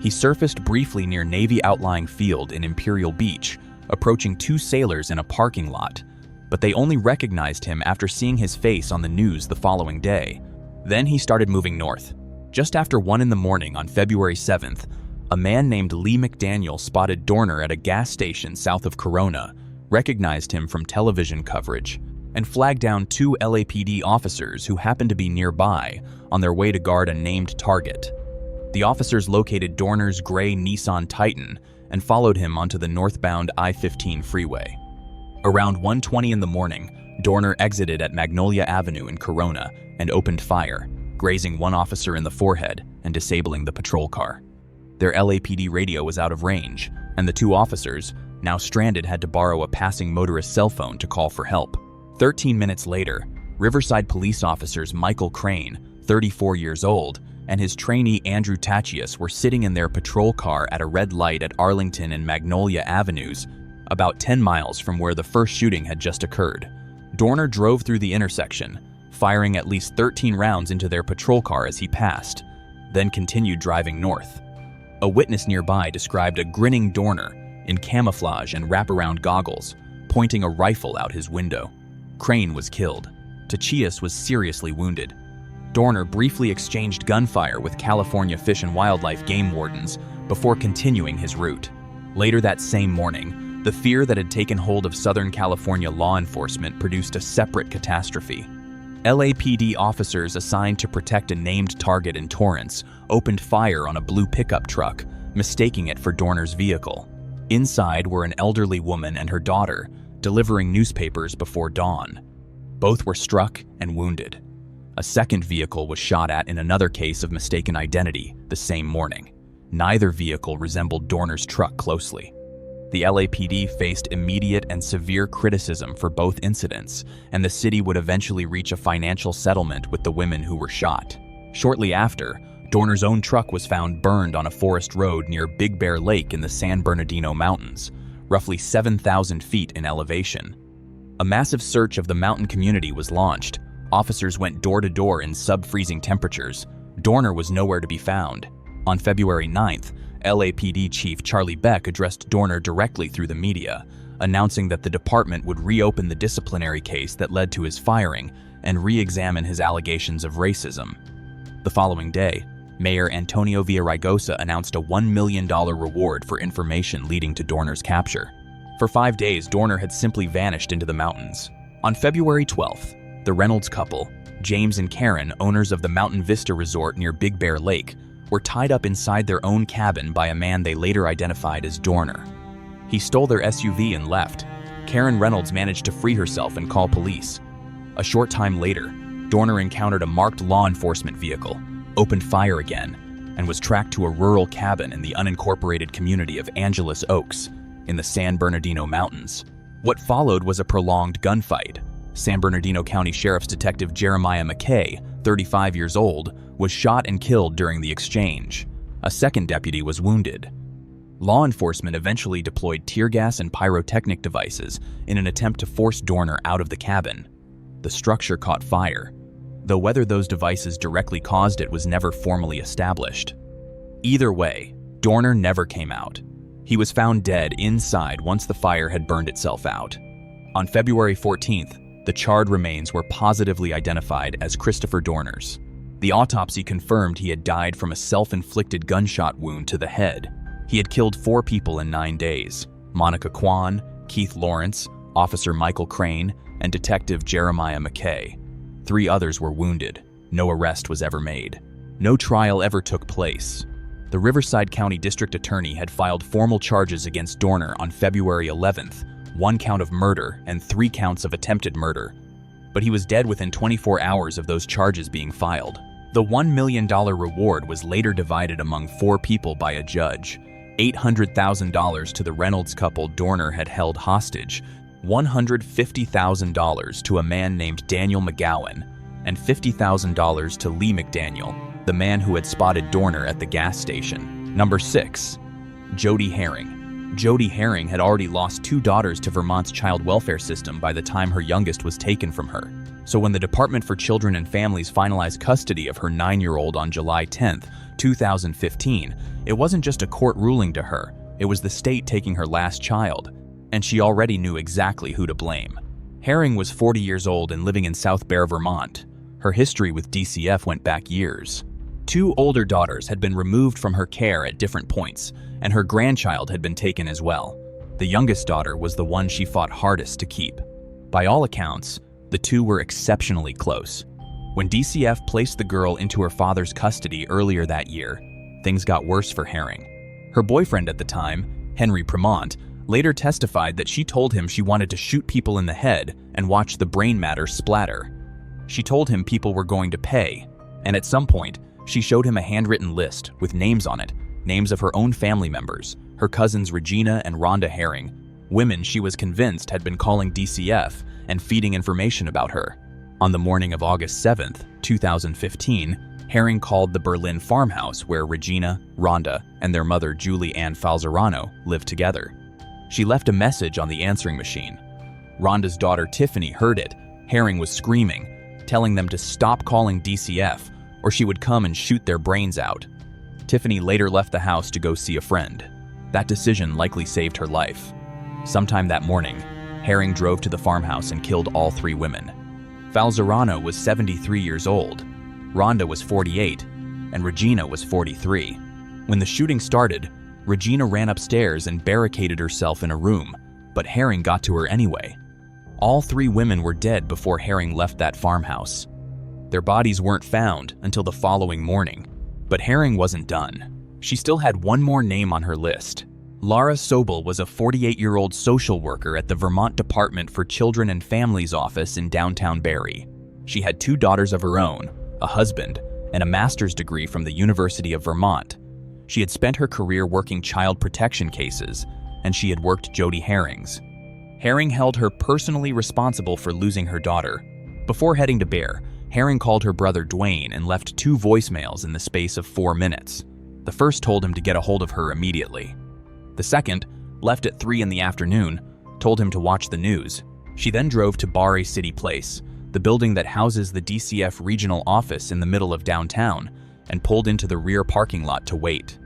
He surfaced briefly near Navy Outlying Field in Imperial Beach, approaching two sailors in a parking lot, but they only recognized him after seeing his face on the news the following day. Then he started moving north. Just after 1 a.m. on February 7th, a man named Lee McDaniel spotted Dorner at a gas station south of Corona, recognized him from television coverage, and flagged down 2 LAPD officers who happened to be nearby on their way to guard a named target. The officers located Dorner's gray Nissan Titan and followed him onto the northbound I-15 freeway. Around 1:20 in the morning, Dorner exited at Magnolia Avenue in Corona and opened fire, grazing one officer in the forehead and disabling the patrol car. Their LAPD radio was out of range, and the 2 officers, now stranded, had to borrow a passing motorist's cell phone to call for help. 13 minutes later, Riverside police officers Michael Crane, 34 years old, and his trainee Andrew Tachias were sitting in their patrol car at a red light at Arlington and Magnolia Avenues, about 10 miles from where the first shooting had just occurred. Dorner drove through the intersection, firing at least 13 rounds into their patrol car as he passed, then continued driving north. A witness nearby described a grinning Dorner in camouflage and wraparound goggles, pointing a rifle out his window. Crane was killed. Tachias was seriously wounded. Dorner briefly exchanged gunfire with California Fish and Wildlife game wardens before continuing his route. Later that same morning, the fear that had taken hold of Southern California law enforcement produced a separate catastrophe. LAPD officers assigned to protect a named target in Torrance opened fire on a blue pickup truck, mistaking it for Dorner's vehicle. Inside were an elderly woman and her daughter, delivering newspapers before dawn. Both were struck and wounded. A second vehicle was shot at in another case of mistaken identity the same morning. Neither vehicle resembled Dorner's truck closely. The LAPD faced immediate and severe criticism for both incidents, and the city would eventually reach a financial settlement with the women who were shot. Shortly after, Dorner's own truck was found burned on a forest road near Big Bear Lake in the San Bernardino Mountains, roughly 7,000 feet in elevation. A massive search of the mountain community was launched. Officers went door to door in sub-freezing temperatures. Dorner was nowhere to be found. On February 9th, LAPD Chief Charlie Beck addressed Dorner directly through the media, announcing that the department would reopen the disciplinary case that led to his firing and re-examine his allegations of racism. The following day, Mayor Antonio Villaraigosa announced a $1 million reward for information leading to Dorner's capture. For 5 days, Dorner had simply vanished into the mountains. On February 12th, the Reynolds couple, James and Karen, owners of the Mountain Vista Resort near Big Bear Lake, were tied up inside their own cabin by a man they later identified as Dorner. He stole their SUV and left. Karen Reynolds managed to free herself and call police. A short time later, Dorner encountered a marked law enforcement vehicle, opened fire again, and was tracked to a rural cabin in the unincorporated community of Angeles Oaks in the San Bernardino Mountains. What followed was a prolonged gunfight. San Bernardino County Sheriff's Detective Jeremiah McKay, 35 years old, was shot and killed during the exchange. A second deputy was wounded. Law enforcement eventually deployed tear gas and pyrotechnic devices in an attempt to force Dorner out of the cabin. The structure caught fire, though whether those devices directly caused it was never formally established. Either way, Dorner never came out. He was found dead inside once the fire had burned itself out. On February 14th, the charred remains were positively identified as Christopher Dorner's. The autopsy confirmed he had died from a self-inflicted gunshot wound to the head. He had killed 4 people in 9 days: Monica Kwan, Keith Lawrence, Officer Michael Crane, and Detective Jeremiah McKay. 3 others were wounded. No arrest was ever made. No trial ever took place. The Riverside County District Attorney had filed formal charges against Dorner on February 11th, 1 count of murder and 3 counts of attempted murder. But he was dead within 24 hours of those charges being filed. The $1 million reward was later divided among 4 people by a judge: $800,000 to the Reynolds couple Dorner had held hostage, $150,000 to a man named Daniel McGowan, and $50,000 to Lee McDaniel, the man who had spotted Dorner at the gas station. Number 6. Jody Herring. Jody Herring had already lost 2 daughters to Vermont's child welfare system by the time her youngest was taken from her. So when the Department for Children and Families finalized custody of her 9-year-old on July 10, 2015, it wasn't just a court ruling to her, it was the state taking her last child, and she already knew exactly who to blame. Herring was 40 years old and living in South Bear, Vermont. Her history with DCF went back years. 2 older daughters had been removed from her care at different points, and her grandchild had been taken as well. The youngest daughter was the one she fought hardest to keep. By all accounts, the 2 were exceptionally close. When DCF placed the girl into her father's custody earlier that year, things got worse for Herring. Her boyfriend at the time, Henry Premont, later testified that she told him she wanted to shoot people in the head and watch the brain matter splatter. She told him people were going to pay, and at some point, she showed him a handwritten list with names on it, names of her own family members, her cousins Regina and Rhonda Herring, women she was convinced had been calling DCF and feeding information about her. On the morning of August 7, 2015, Herring called the Berlin farmhouse where Regina, Rhonda, and their mother Julie Ann Falzerano lived together. She left a message on the answering machine. Rhonda's daughter Tiffany heard it. Herring was screaming, telling them to stop calling DCF or she would come and shoot their brains out. Tiffany later left the house to go see a friend. That decision likely saved her life. Sometime that morning, Herring drove to the farmhouse and killed all 3 women. Falzerano was 73 years old, Rhonda was 48, and Regina was 43. When the shooting started, Regina ran upstairs and barricaded herself in a room, but Herring got to her anyway. All 3 women were dead before Herring left that farmhouse. Their bodies weren't found until the following morning, but Herring wasn't done. She still had one more name on her list. Laura Sobel was a 48-year-old social worker at the Vermont Department for Children and Families office in downtown Barrie. She had 2 daughters of her own, a husband, and a master's degree from the University of Vermont. She had spent her career working child protection cases, and she had worked Jody Herring's. Herring held her personally responsible for losing her daughter. Before heading to Bear, Herring called her brother Dwayne and left 2 voicemails in the space of 4 minutes. The first told him to get a hold of her immediately. The second, left at 3 in the afternoon, told him to watch the news. She then drove to Barre City Place, the building that houses the DCF regional office in the middle of downtown, and pulled into the rear parking lot to wait.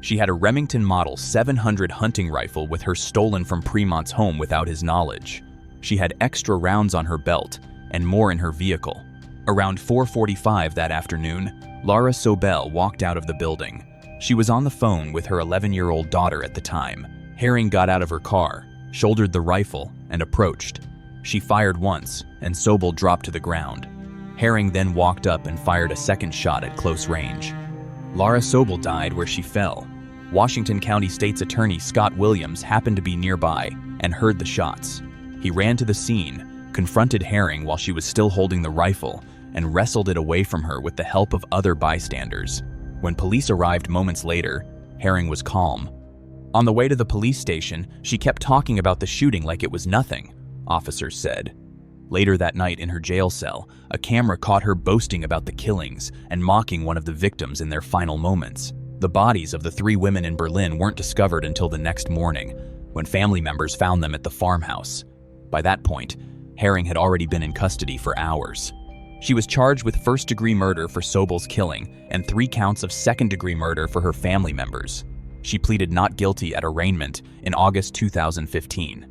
She had a Remington Model 700 hunting rifle with her stolen from Premont's home without his knowledge. She had extra rounds on her belt and more in her vehicle. Around 4:45 that afternoon, Laura Sobel walked out of the building. She was on the phone with her 11-year-old daughter at the time. Herring got out of her car, shouldered the rifle, and approached. She fired once, and Sobel dropped to the ground. Herring then walked up and fired a second shot at close range. Laura Sobel died where she fell. Washington County State's Attorney Scott Williams happened to be nearby and heard the shots. He ran to the scene, confronted Herring while she was still holding the rifle, and wrestled it away from her with the help of other bystanders. When police arrived moments later, Herring was calm. On the way to the police station, she kept talking about the shooting like it was nothing, officers said. Later that night in her jail cell, a camera caught her boasting about the killings and mocking one of the victims in their final moments. The bodies of the 3 women in Berlin weren't discovered until the next morning, when family members found them at the farmhouse. By that point, Herring had already been in custody for hours. She was charged with first-degree murder for Sobel's killing and 3 counts of second-degree murder for her family members. She pleaded not guilty at arraignment in August 2015.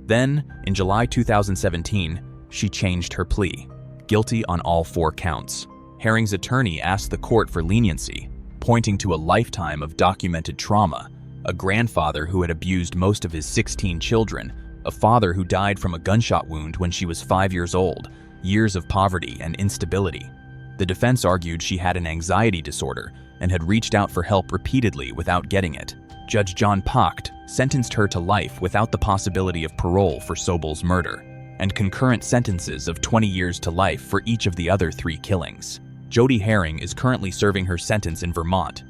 Then, in July 2017, she changed her plea, guilty on all 4 counts. Herring's attorney asked the court for leniency, pointing to a lifetime of documented trauma, a grandfather who had abused most of his 16 children, a father who died from a gunshot wound when she was 5 years old, years of poverty and instability. The defense argued she had an anxiety disorder and had reached out for help repeatedly without getting it. Judge John Pacht sentenced her to life without the possibility of parole for Sobel's murder, and concurrent sentences of 20 years to life for each of the other 3 killings. Jodi Herring is currently serving her sentence in Vermont.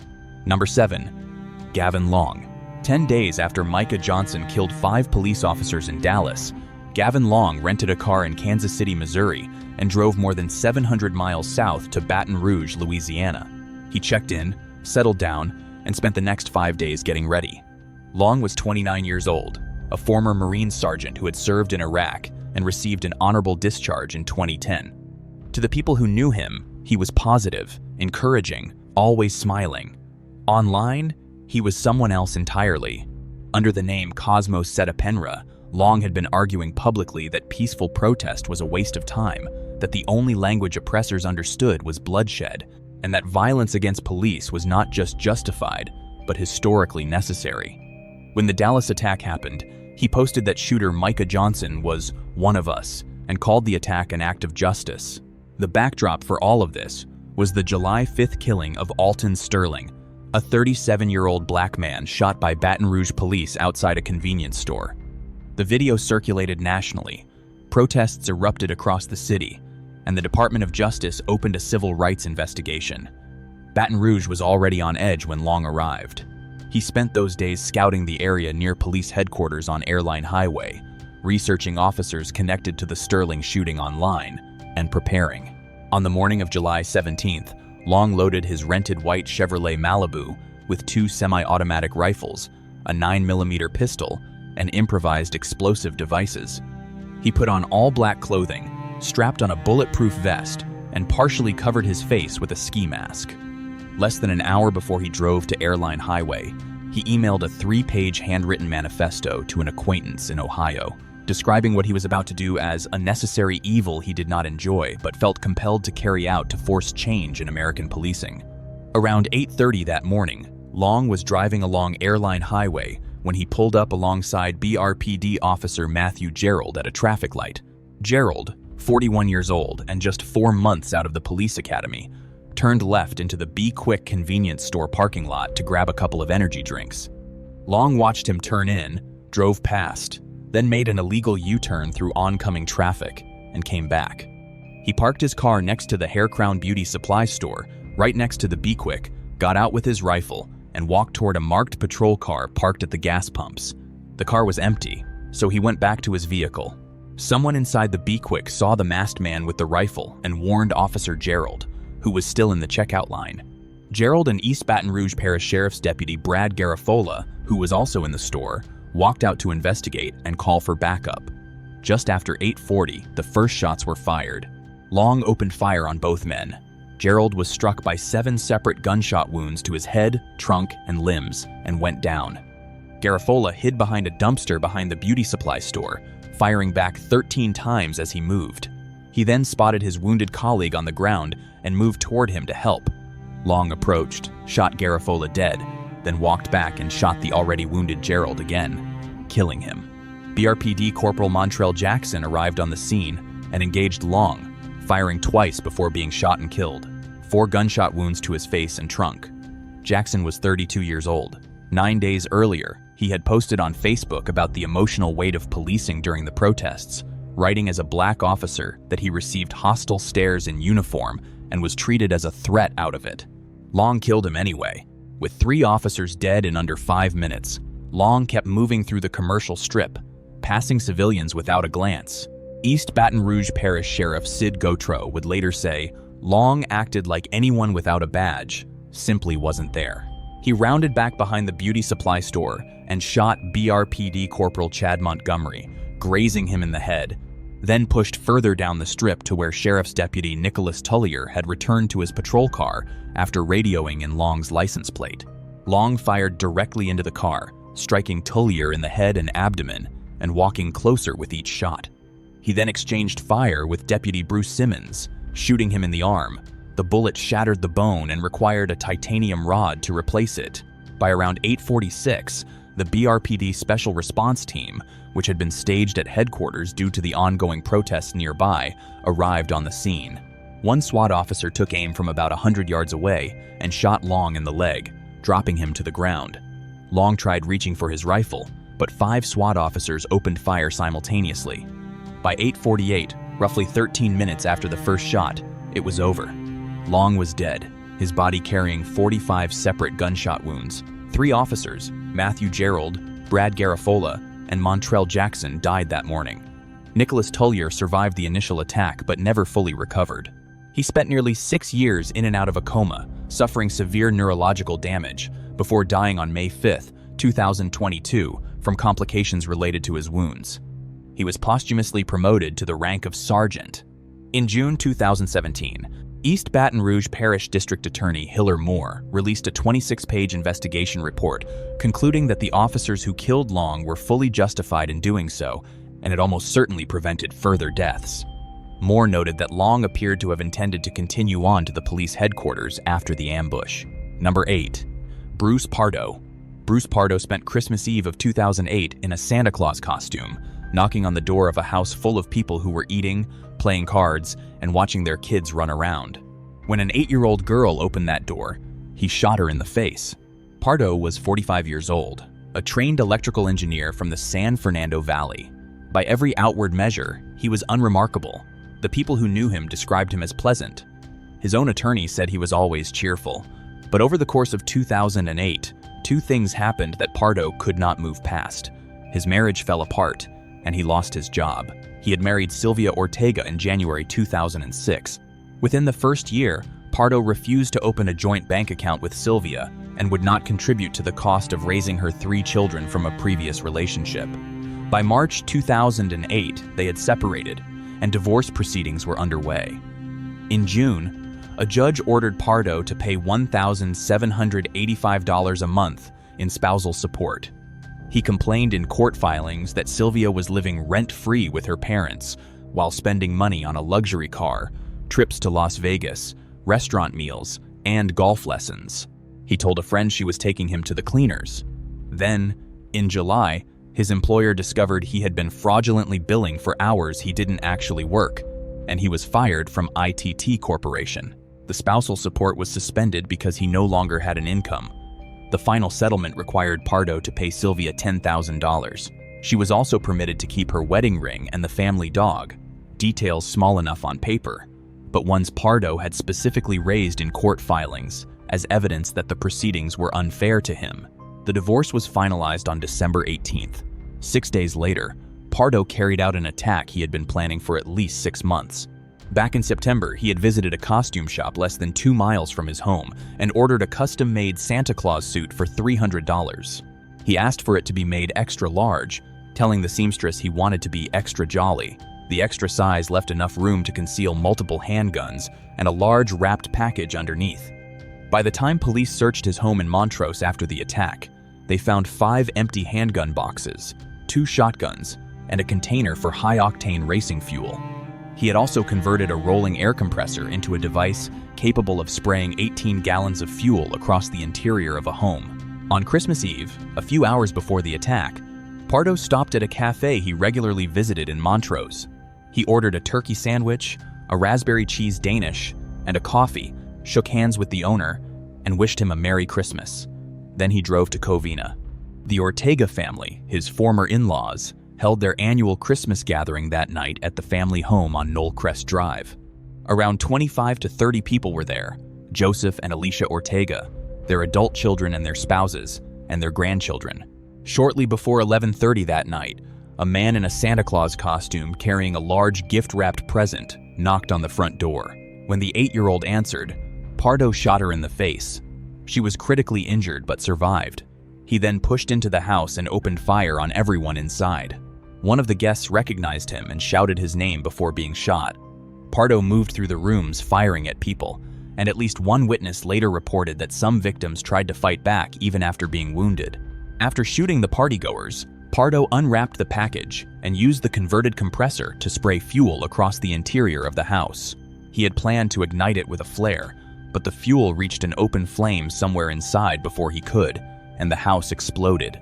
Number 7. Gavin Long. 10 days after Micah Johnson killed 5 police officers in Dallas, Gavin Long rented a car in Kansas City, Missouri, and drove more than 700 miles south to Baton Rouge, Louisiana. He checked in, settled down, and spent the next 5 days getting ready. Long was 29 years old, a former Marine sergeant who had served in Iraq and received an honorable discharge in 2010. To the people who knew him, he was positive, encouraging, always smiling. Online, he was someone else entirely. Under the name Cosmos Setapenra, Long had been arguing publicly that peaceful protest was a waste of time, that the only language oppressors understood was bloodshed, and that violence against police was not just justified, but historically necessary. When the Dallas attack happened, he posted that shooter Micah Johnson was one of us and called the attack an act of justice. The backdrop for all of this was the July 5th killing of Alton Sterling, a 37-year-old black man shot by Baton Rouge police outside a convenience store. The video circulated nationally, protests erupted across the city, and the Department of Justice opened a civil rights investigation. Baton Rouge was already on edge when Long arrived. He spent those days scouting the area near police headquarters on Airline Highway, researching officers connected to the Sterling shooting online, and preparing. On the morning of July 17th, Long loaded his rented white Chevrolet Malibu with 2 semi-automatic rifles, a 9mm pistol, and improvised explosive devices. He put on all black clothing, strapped on a bulletproof vest, and partially covered his face with a ski mask. Less than an hour before he drove to Airline Highway, he emailed a 3-page handwritten manifesto to an acquaintance in Ohio, describing what he was about to do as a necessary evil he did not enjoy but felt compelled to carry out to force change in American policing. Around 8:30 that morning, Long was driving along Airline Highway when he pulled up alongside BRPD officer Matthew Gerald at a traffic light. Gerald, 41 years old and just 4 months out of the police academy, turned left into the Be Quick convenience store parking lot to grab a couple of energy drinks. Long watched him turn in, drove past, then made an illegal U-turn through oncoming traffic and came back. He parked his car next to the Hair Crown Beauty Supply store, right next to the Be Quick, got out with his rifle, and walked toward a marked patrol car parked at the gas pumps. The car was empty, so he went back to his vehicle. Someone inside the Be Quick saw the masked man with the rifle and warned Officer Gerald, who was still in the checkout line. Gerald and East Baton Rouge Parish Sheriff's Deputy Brad Garafola, who was also in the store, walked out to investigate and call for backup. Just after 8:40, the first shots were fired. Long opened fire on both men. Gerald was struck by 7 separate gunshot wounds to his head, trunk, and limbs, and went down. Garafola hid behind a dumpster behind the beauty supply store, firing back 13 times as he moved. He then spotted his wounded colleague on the ground and moved toward him to help. Long approached, shot Garafola dead, then walked back and shot the already wounded Gerald again, killing him. BRPD Corporal Montrell Jackson arrived on the scene and engaged Long, firing twice before being shot and killed. 4 gunshot wounds to his face and trunk. Jackson was 32 years old. 9 days earlier, he had posted on Facebook about the emotional weight of policing during the protests, writing as a black officer that he received hostile stares in uniform and was treated as a threat out of it. Long killed him anyway. With 3 officers dead in under 5 minutes, Long kept moving through the commercial strip, passing civilians without a glance. East Baton Rouge Parish Sheriff Sid Gautreaux would later say, Long acted like anyone without a badge simply wasn't there. He rounded back behind the beauty supply store and shot BRPD Corporal Chad Montgomery, grazing him in the head, then pushed further down the strip to where Sheriff's Deputy Nicholas Tullier had returned to his patrol car after radioing in Long's license plate. Long fired directly into the car, striking Tullier in the head and abdomen, and walking closer with each shot. He then exchanged fire with Deputy Bruce Simmons, shooting him in the arm. The bullet shattered the bone and required a titanium rod to replace it. By around 8:46, the BRPD Special Response Team, which had been staged at headquarters due to the ongoing protests nearby, arrived on the scene. One SWAT officer took aim from about 100 yards away and shot Long in the leg, dropping him to the ground. Long tried reaching for his rifle, but 5 SWAT officers opened fire simultaneously. By 8:48, roughly 13 minutes after the first shot, it was over. Long was dead, his body carrying 45 separate gunshot wounds. 3 officers, Matthew Gerald, Brad Garafola, and Montrell Jackson, died that morning. Nicholas Tullier survived the initial attack but never fully recovered. He spent nearly 6 years in and out of a coma, suffering severe neurological damage, before dying on May 5, 2022, from complications related to his wounds. He was posthumously promoted to the rank of sergeant. In June 2017, East Baton Rouge Parish District Attorney Hiller Moore released a 26-page investigation report concluding that the officers who killed Long were fully justified in doing so, and it almost certainly prevented further deaths. Moore noted that Long appeared to have intended to continue on to the police headquarters after the ambush. Number 8. Bruce Pardo. Bruce Pardo spent Christmas Eve of 2008 in a Santa Claus costume, knocking on the door of a house full of people who were eating, playing cards, and watching their kids run around. When an 8-year-old girl opened that door, he shot her in the face. Pardo was 45 years old, a trained electrical engineer from the San Fernando Valley. By every outward measure, he was unremarkable. The people who knew him described him as pleasant. His own attorney said he was always cheerful. But over the course of 2008, 2 things happened that Pardo could not move past. His marriage fell apart, and he lost his job. He had married Sylvia Ortega in January 2006. Within the first year, Pardo refused to open a joint bank account with Sylvia and would not contribute to the cost of raising her 3 children from a previous relationship. By March 2008, they had separated, and divorce proceedings were underway. In June, a judge ordered Pardo to pay $1,785 a month in spousal support. He complained in court filings that Sylvia was living rent-free with her parents while spending money on a luxury car, trips to Las Vegas, restaurant meals, and golf lessons. He told a friend she was taking him to the cleaners. Then, in July, his employer discovered he had been fraudulently billing for hours he didn't actually work, and he was fired from ITT Corporation. The spousal support was suspended because he no longer had an income. The final settlement required Pardo to pay Sylvia $10,000. She was also permitted to keep her wedding ring and the family dog, details small enough on paper, but ones Pardo had specifically raised in court filings as evidence that the proceedings were unfair to him. The divorce was finalized on December 18th. 6 days later, Pardo carried out an attack he had been planning for at least 6 months. Back in September, he had visited a costume shop less than 2 miles from his home and ordered a custom-made Santa Claus suit for $300. He asked for it to be made extra large, telling the seamstress he wanted to be extra jolly. The extra size left enough room to conceal multiple handguns and a large wrapped package underneath. By the time police searched his home in Montrose after the attack, they found 5 empty handgun boxes, 2 shotguns, and a container for high-octane racing fuel. He had also converted a rolling air compressor into a device capable of spraying 18 gallons of fuel across the interior of a home. On Christmas Eve, a few hours before the attack, Pardo stopped at a cafe he regularly visited in Montrose. He ordered a turkey sandwich, a raspberry cheese Danish, and a coffee, shook hands with the owner, and wished him a Merry Christmas. Then he drove to Covina. The Ortega family, his former in-laws, held their annual Christmas gathering that night at the family home on Knollcrest Drive. Around 25 to 30 people were there: Joseph and Alicia Ortega, their adult children and their spouses, and their grandchildren. Shortly before 11:30 that night, a man in a Santa Claus costume carrying a large gift-wrapped present knocked on the front door. When the 8-year-old answered, Pardo shot her in the face. She was critically injured but survived. He then pushed into the house and opened fire on everyone inside. One of the guests recognized him and shouted his name before being shot. Pardo moved through the rooms firing at people, and at least one witness later reported that some victims tried to fight back even after being wounded. After shooting the partygoers, Pardo unwrapped the package and used the converted compressor to spray fuel across the interior of the house. He had planned to ignite it with a flare, but the fuel reached an open flame somewhere inside before he could, and the house exploded.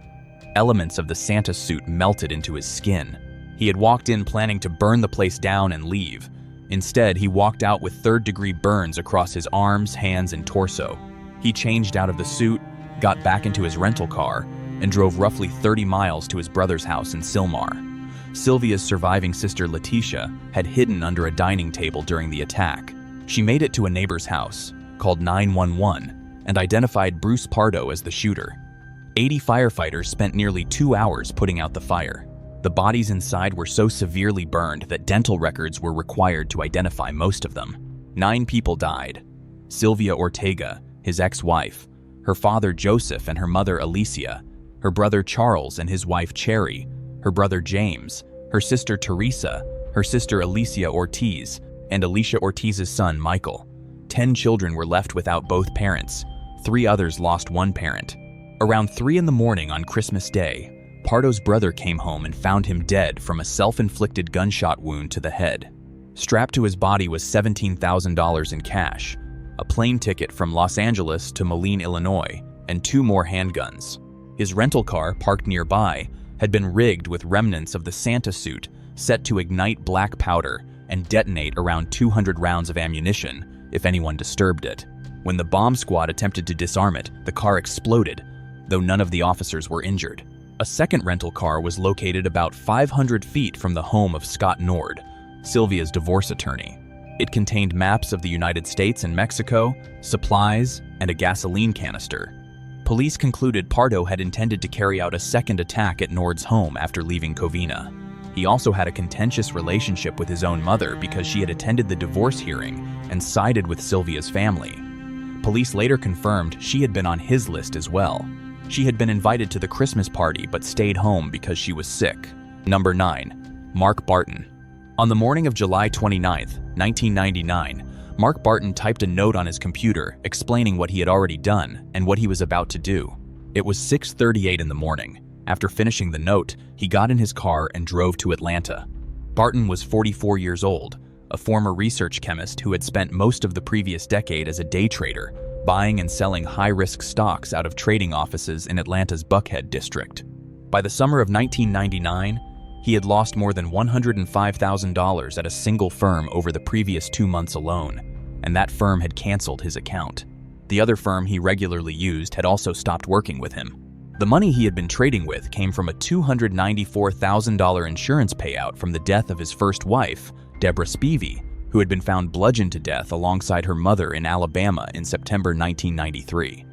Elements of the Santa suit melted into his skin. He had walked in planning to burn the place down and leave. Instead, he walked out with third-degree burns across his arms, hands, and torso. He changed out of the suit, got back into his rental car, and drove roughly 30 miles to his brother's house in Sylmar. Sylvia's surviving sister Letitia had hidden under a dining table during the attack. She made it to a neighbor's house, called 911, and identified Bruce Pardo as the shooter. 80 firefighters spent nearly 2 hours putting out the fire. The bodies inside were so severely burned that dental records were required to identify most of them. 9 people died. Sylvia Ortega, his ex-wife, her father Joseph and her mother Alicia, her brother Charles and his wife Cherry, her brother James, her sister Teresa, her sister Alicia Ortiz, and Alicia Ortiz's son Michael. 10 children were left without both parents. 3 others lost one parent. Around 3 in the morning on Christmas Day, Pardo's brother came home and found him dead from a self-inflicted gunshot wound to the head. Strapped to his body was $17,000 in cash, a plane ticket from Los Angeles to Moline, Illinois, and 2 more handguns. His rental car, parked nearby, had been rigged with remnants of the Santa suit set to ignite black powder and detonate around 200 rounds of ammunition if anyone disturbed it. When the bomb squad attempted to disarm it, the car exploded, though none of the officers were injured. A second rental car was located about 500 feet from the home of Scott Nord, Sylvia's divorce attorney. It contained maps of the United States and Mexico, supplies, and a gasoline canister. Police concluded Pardo had intended to carry out a second attack at Nord's home after leaving Covina. He also had a contentious relationship with his own mother because she had attended the divorce hearing and sided with Sylvia's family. Police later confirmed she had been on his list as well. She had been invited to the Christmas party but stayed home because she was sick. Number 9. Mark Barton. On the morning of July 29, 1999, Mark Barton typed a note on his computer explaining what he had already done and what he was about to do. It was 6:38 in the morning. After finishing the note, he got in his car and drove to Atlanta. Barton was 44 years old, a former research chemist who had spent most of the previous decade as a day trader, buying and selling high-risk stocks out of trading offices in Atlanta's Buckhead district. By the summer of 1999, he had lost more than $105,000 at a single firm over the previous 2 months alone, and that firm had canceled his account. The other firm he regularly used had also stopped working with him. The money he had been trading with came from a $294,000 insurance payout from the death of his first wife, Deborah Spivey, who had been found bludgeoned to death alongside her mother in Alabama in September 1993.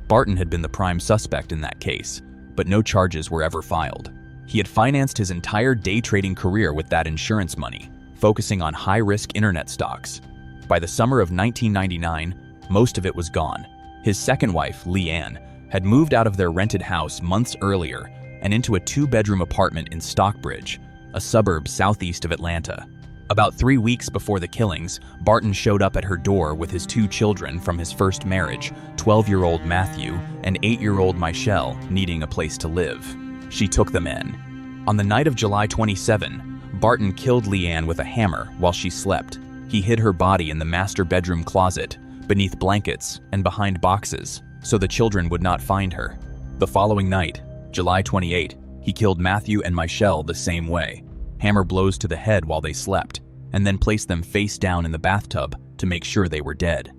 Barton had been the prime suspect in that case, but no charges were ever filed. He had financed his entire day trading career with that insurance money, focusing on high-risk internet stocks. By the summer of 1999, most of it was gone. His second wife, Leanne, had moved out of their rented house months earlier and into a 2-bedroom apartment in Stockbridge, a suburb southeast of Atlanta. About 3 weeks before the killings, Barton showed up at her door with his 2 children from his first marriage, 12-year-old Matthew and 8-year-old Michelle, needing a place to live. She took them in. On the night of July 27, Barton killed Leanne with a hammer while she slept. He hid her body in the master bedroom closet, beneath blankets and behind boxes, so the children would not find her. The following night, July 28, he killed Matthew and Michelle the same way. Hammer blows to the head while they slept, and then placed them face down in the bathtub to make sure they were dead.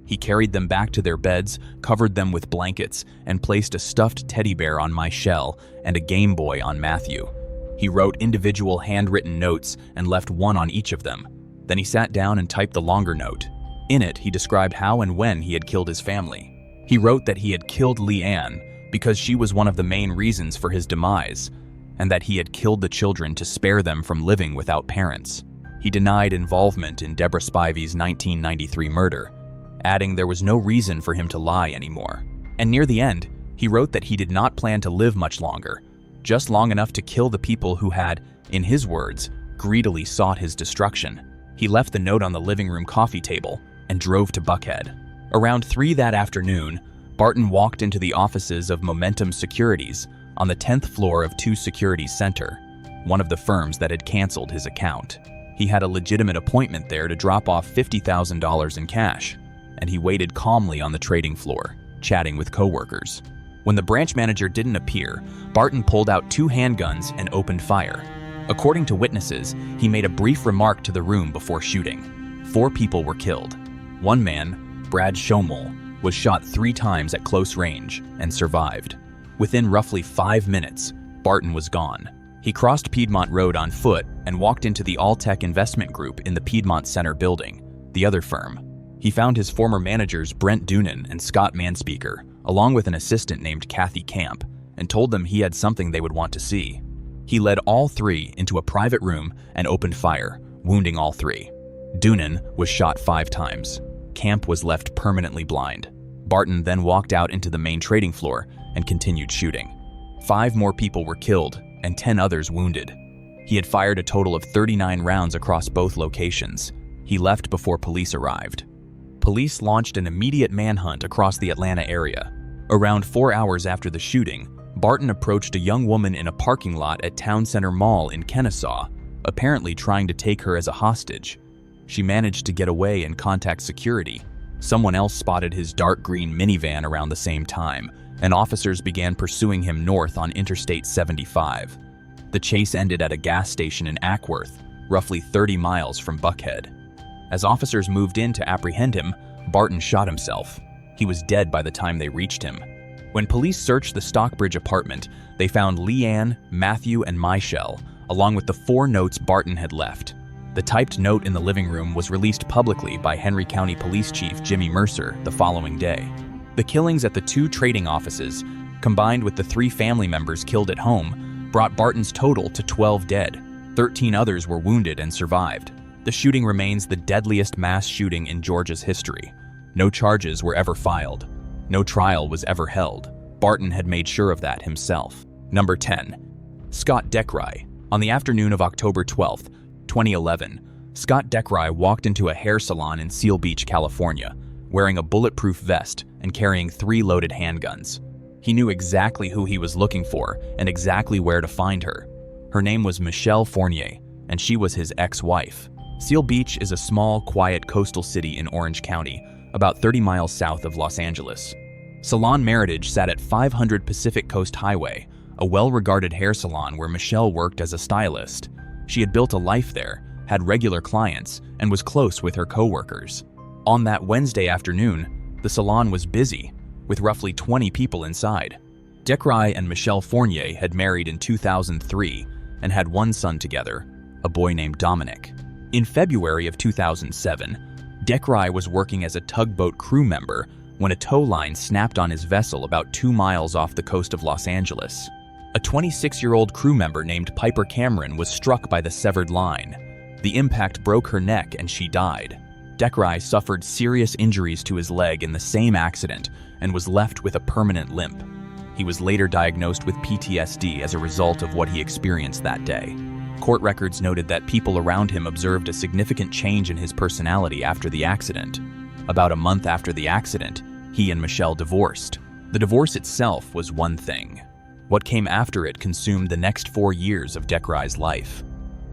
He carried them back to their beds, covered them with blankets, and placed a stuffed teddy bear on Michelle and a Game Boy on Matthew. He wrote individual handwritten notes and left one on each of them. Then he sat down and typed the longer note. In it, he described how and when he had killed his family. He wrote that he had killed Leanne because she was one of the main reasons for his demise, and that he had killed the children to spare them from living without parents. He denied involvement in Deborah Spivey's 1993 murder, adding there was no reason for him to lie anymore. And near the end, he wrote that he did not plan to live much longer, just long enough to kill the people who had, in his words, greedily sought his destruction. He left the note on the living room coffee table and drove to Buckhead. Around 3 that afternoon, Barton walked into the offices of Momentum Securities on the 10th floor of 2 Securities Center, one of the firms that had canceled his account. He had a legitimate appointment there to drop off $50,000 in cash, and he waited calmly on the trading floor, chatting with coworkers. When the branch manager didn't appear, Barton pulled out 2 handguns and opened fire. According to witnesses, he made a brief remark to the room before shooting. 4 people were killed. One man, Brad Schomel, was shot 3 times at close range and survived. Within roughly 5 minutes, Barton was gone. He crossed Piedmont Road on foot and walked into the Alltech Investment Group in the Piedmont Center building, the other firm. He found his former managers Brent Doonan and Scott Manspeaker, along with an assistant named Kathy Camp, and told them he had something they would want to see. He led all 3 into a private room and opened fire, wounding all 3. Doonan was shot 5 times. Camp was left permanently blind. Barton then walked out into the main trading floor and continued shooting. 5 more people were killed and 10 others wounded. He had fired a total of 39 rounds across both locations. He left before police arrived. Police launched an immediate manhunt across the Atlanta area. Around 4 hours after the shooting, Barton approached a young woman in a parking lot at Town Center Mall in Kennesaw, apparently trying to take her as a hostage. She managed to get away and contact security. Someone else spotted his dark green minivan around the same time, and officers began pursuing him north on Interstate 75. The chase ended at a gas station in Ackworth, roughly 30 miles from Buckhead. As officers moved in to apprehend him, Barton shot himself. He was dead by the time they reached him. When police searched the Stockbridge apartment, they found Leanne, Matthew, and Michelle, along with the 4 notes Barton had left. The typed note in the living room was released publicly by Henry County Police Chief Jimmy Mercer the following day. The killings at the 2 trading offices, combined with the 3 family members killed at home, brought Barton's total to 12 dead. 13 others were wounded and survived. The shooting remains the deadliest mass shooting in Georgia's history. No charges were ever filed. No trial was ever held. Barton had made sure of that himself. Number 10. Scott Deckry. On the afternoon of October 12, 2011, Scott Deckry walked into a hair salon in Seal Beach, California, wearing a bulletproof vest and carrying 3 loaded handguns. He knew exactly who he was looking for and exactly where to find her. Her name was Michelle Fournier, and she was his ex-wife. Seal Beach is a small, quiet coastal city in Orange County, about 30 miles south of Los Angeles. Salon Meritage sat at 500 Pacific Coast Highway, a well-regarded hair salon where Michelle worked as a stylist. She had built a life there, had regular clients, and was close with her co-workers. On that Wednesday afternoon, the salon was busy, with roughly 20 people inside. Deckry and Michelle Fournier had married in 2003 and had 1 son together, a boy named Dominic. In February of 2007, Deckry was working as a tugboat crew member when a tow line snapped on his vessel about 2 miles off the coast of Los Angeles. A 26-year-old crew member named Piper Cameron was struck by the severed line. The impact broke her neck and she died. Deckry suffered serious injuries to his leg in the same accident and was left with a permanent limp. He was later diagnosed with PTSD as a result of what he experienced that day. Court records noted that people around him observed a significant change in his personality after the accident. About a month after the accident, he and Michelle divorced. The divorce itself was one thing. What came after it consumed the next 4 years of Deckry's life.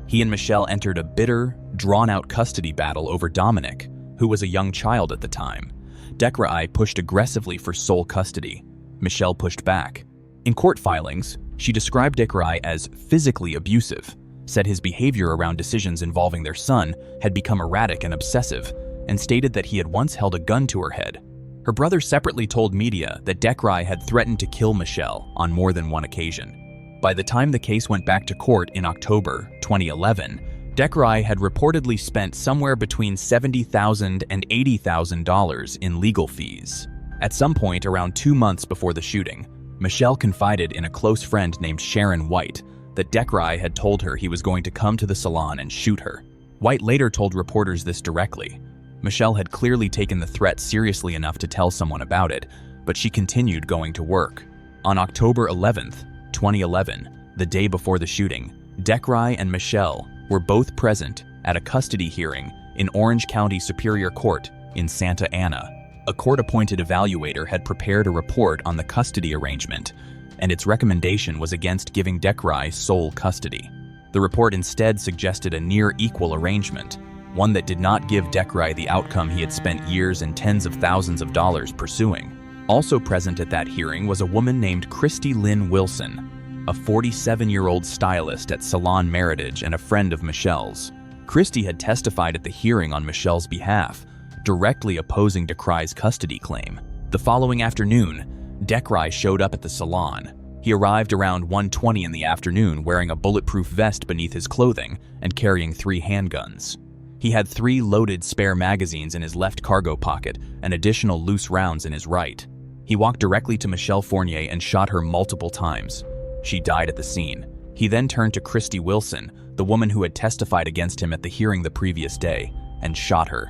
He and Michelle entered a bitter, drawn-out custody battle over Dominic, who was a young child at the time. Deckry pushed aggressively for sole custody. Michelle pushed back. In court filings, she described Deckry as physically abusive, said his behavior around decisions involving their son had become erratic and obsessive, and stated that he had once held a gun to her head. Her brother separately told media that Deckry had threatened to kill Michelle on more than 1 occasion. By the time the case went back to court in October 2011, Deckry had reportedly spent somewhere between $70,000 and $80,000 in legal fees. At some point around 2 months before the shooting, Michelle confided in a close friend named Sharon White that Deckry had told her he was going to come to the salon and shoot her. White later told reporters this directly. Michelle had clearly taken the threat seriously enough to tell someone about it, but she continued going to work. On October 11th, 2011, the day before the shooting, Deckry and Michelle were both present at a custody hearing in Orange County Superior Court in Santa Ana. A court-appointed evaluator had prepared a report on the custody arrangement, and its recommendation was against giving Deckry sole custody. The report instead suggested a near-equal arrangement, one that did not give Deckry the outcome he had spent years and tens of thousands of dollars pursuing. Also present at that hearing was a woman named Christy Lynn Wilson. a 47-year-old stylist at Salon Meritage and a friend of Michelle's. Christie had testified at the hearing on Michelle's behalf, directly opposing Decry's custody claim. The following afternoon, Decry showed up at the salon. He arrived around 1:20 in the afternoon wearing a bulletproof vest beneath his clothing and carrying 3 handguns. He had 3 loaded spare magazines in his left cargo pocket and additional loose rounds in his right. He walked directly to Michelle Fournier and shot her multiple times. She died at the scene. He then turned to Christy Wilson, the woman who had testified against him at the hearing the previous day, and shot her.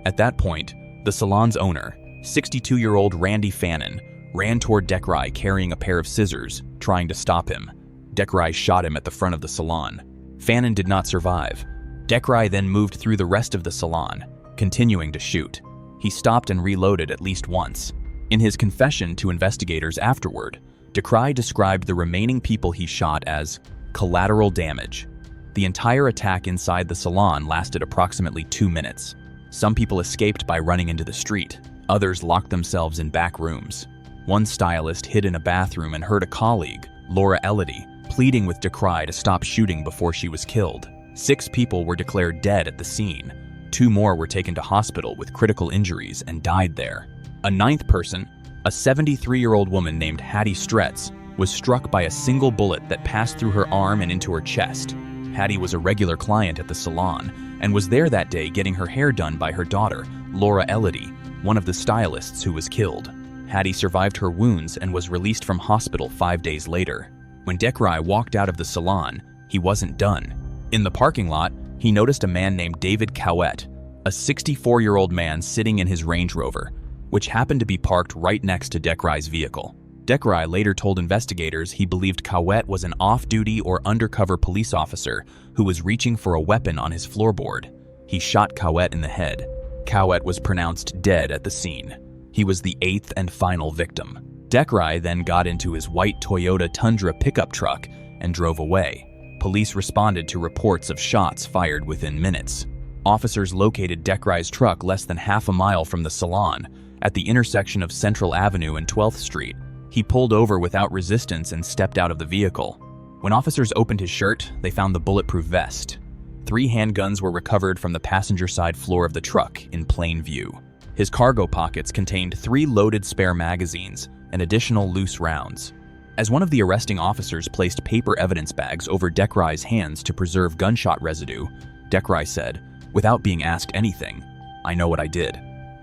At that point, the salon's owner, 62-year-old Randy Fannin, ran toward Decry carrying a pair of scissors, trying to stop him. Decry shot him at the front of the salon. Fannin did not survive. Decry then moved through the rest of the salon, continuing to shoot. He stopped and reloaded at least once. In his confession to investigators afterward, Decry described the remaining people he shot as collateral damage. The entire attack inside the salon lasted approximately 2 minutes. Some people escaped by running into the street. Others locked themselves in back rooms. One stylist hid in a bathroom and heard a colleague, Laura Elodie, pleading with Decry to stop shooting before she was killed. 6 people were declared dead at the scene. 2 more were taken to hospital with critical injuries and died there. A 9th person, a 73-year-old woman named Hattie Stretz, was struck by a single bullet that passed through her arm and into her chest. Hattie was a regular client at the salon and was there that day getting her hair done by her daughter, Laura Elodie, one of the stylists who was killed. Hattie survived her wounds and was released from hospital 5 days later. When Decry walked out of the salon, he wasn't done. In the parking lot, he noticed a man named David Cowett, a 64-year-old man sitting in his Range Rover, which happened to be parked right next to Decry's vehicle. Decry later told investigators he believed Cowett was an off-duty or undercover police officer who was reaching for a weapon on his floorboard. He shot Cowett in the head. Cowett was pronounced dead at the scene. He was the 8th and final victim. Decry then got into his white Toyota Tundra pickup truck and drove away. Police responded to reports of shots fired within minutes. Officers located Decry's truck less than half a mile from the salon, at the intersection of Central Avenue and 12th Street. He pulled over without resistance and stepped out of the vehicle. When officers opened his shirt, they found the bulletproof vest. 3 handguns were recovered from the passenger side floor of the truck in plain view. His cargo pockets contained 3 loaded spare magazines and additional loose rounds. As one of the arresting officers placed paper evidence bags over Decry's hands to preserve gunshot residue, Decry said, without being asked anything, "I know what I did."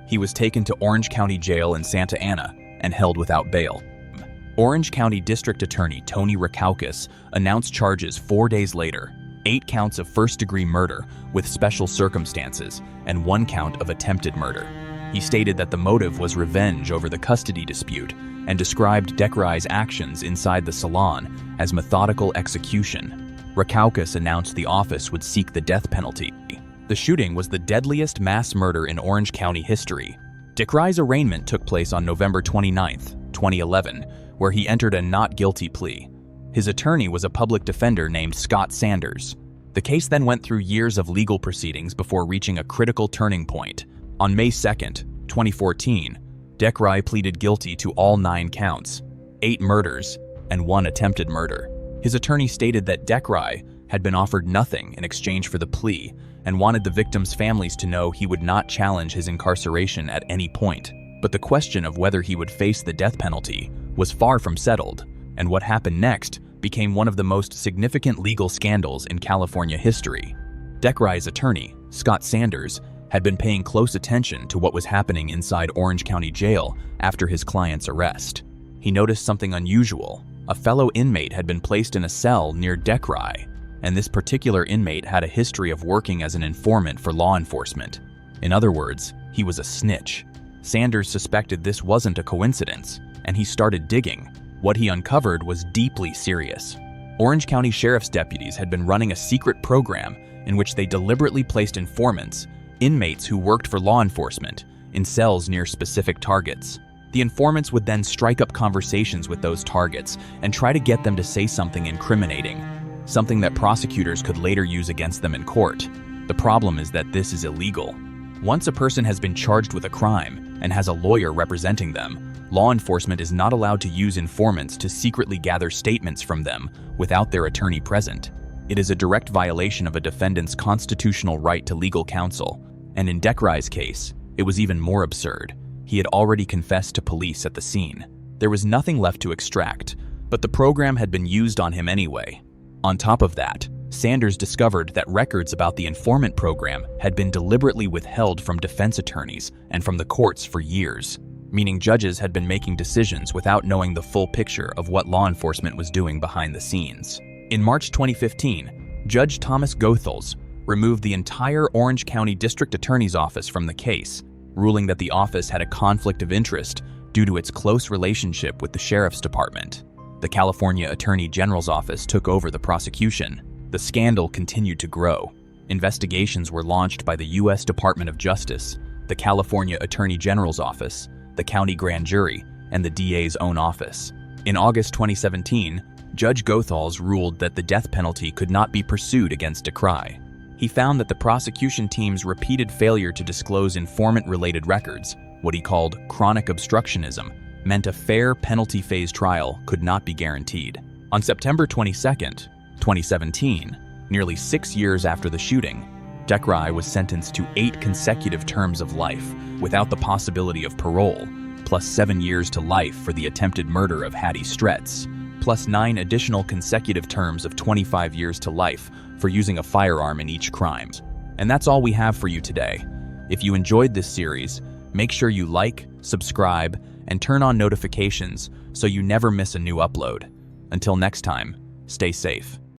He was taken to Orange County Jail in Santa Ana and held without bail. Orange County District Attorney Tony Rakauskas announced charges 4 days later, 8 counts of first-degree murder with special circumstances and 1 count of attempted murder. He stated that the motive was revenge over the custody dispute and described Decry's actions inside the salon as methodical execution. Rakauskas announced the office would seek the death penalty. The shooting was the deadliest mass murder in Orange County history. Decry's arraignment took place on November 29, 2011, where he entered a not guilty plea. His attorney was a public defender named Scott Sanders. The case then went through years of legal proceedings before reaching a critical turning point. On May 2, 2014, Decry pleaded guilty to all 9 counts, 8 murders, and 1 attempted murder. His attorney stated that Decry had been offered nothing in exchange for the plea and wanted the victims' families to know he would not challenge his incarceration at any point. But the question of whether he would face the death penalty was far from settled, and what happened next became one of the most significant legal scandals in California history. Decry's attorney, Scott Sanders, had been paying close attention to what was happening inside Orange County Jail after his client's arrest. He noticed something unusual. A fellow inmate had been placed in a cell near Decry, and this particular inmate had a history of working as an informant for law enforcement. In other words, he was a snitch. Sanders suspected this wasn't a coincidence, and he started digging. What he uncovered was deeply serious. Orange County Sheriff's deputies had been running a secret program in which they deliberately placed informants, inmates who worked for law enforcement, in cells near specific targets. The informants would then strike up conversations with those targets and try to get them to say something incriminating, something that prosecutors could later use against them in court. The problem is that this is illegal. Once a person has been charged with a crime and has a lawyer representing them, Law enforcement is not allowed to use informants to secretly gather statements from them without their attorney present. It is a direct violation of a defendant's constitutional right to legal counsel. And in Dekrai's case, it was even more absurd. He had already confessed to police at the scene. There was nothing left to extract, but the program had been used on him anyway. On top of that, Sanders discovered that records about the informant program had been deliberately withheld from defense attorneys and from the courts for years, meaning judges had been making decisions without knowing the full picture of what law enforcement was doing behind the scenes. In March 2015, Judge Thomas Goethals removed the entire Orange County District Attorney's Office from the case, ruling that the office had a conflict of interest due to its close relationship with the Sheriff's Department. The California Attorney General's office took over the prosecution. The scandal continued to grow. Investigations were launched by the U.S. Department of Justice, the California Attorney General's office, the county grand jury, and the DA's own office. In August 2017, Judge Goethals ruled that the death penalty could not be pursued against Dekrai. He found that the prosecution team's repeated failure to disclose informant-related records, what he called chronic obstructionism, meant a fair penalty phase trial could not be guaranteed. On September 22, 2017, nearly 6 years after the shooting, Dekrai was sentenced to 8 consecutive terms of life without the possibility of parole, plus 7 years to life for the attempted murder of Hattie Stretz, plus 9 additional consecutive terms of 25 years to life for using a firearm in each crime. And that's all we have for you today. If you enjoyed this series, make sure you like, subscribe, and turn on notifications so you never miss a new upload. Until next time, stay safe.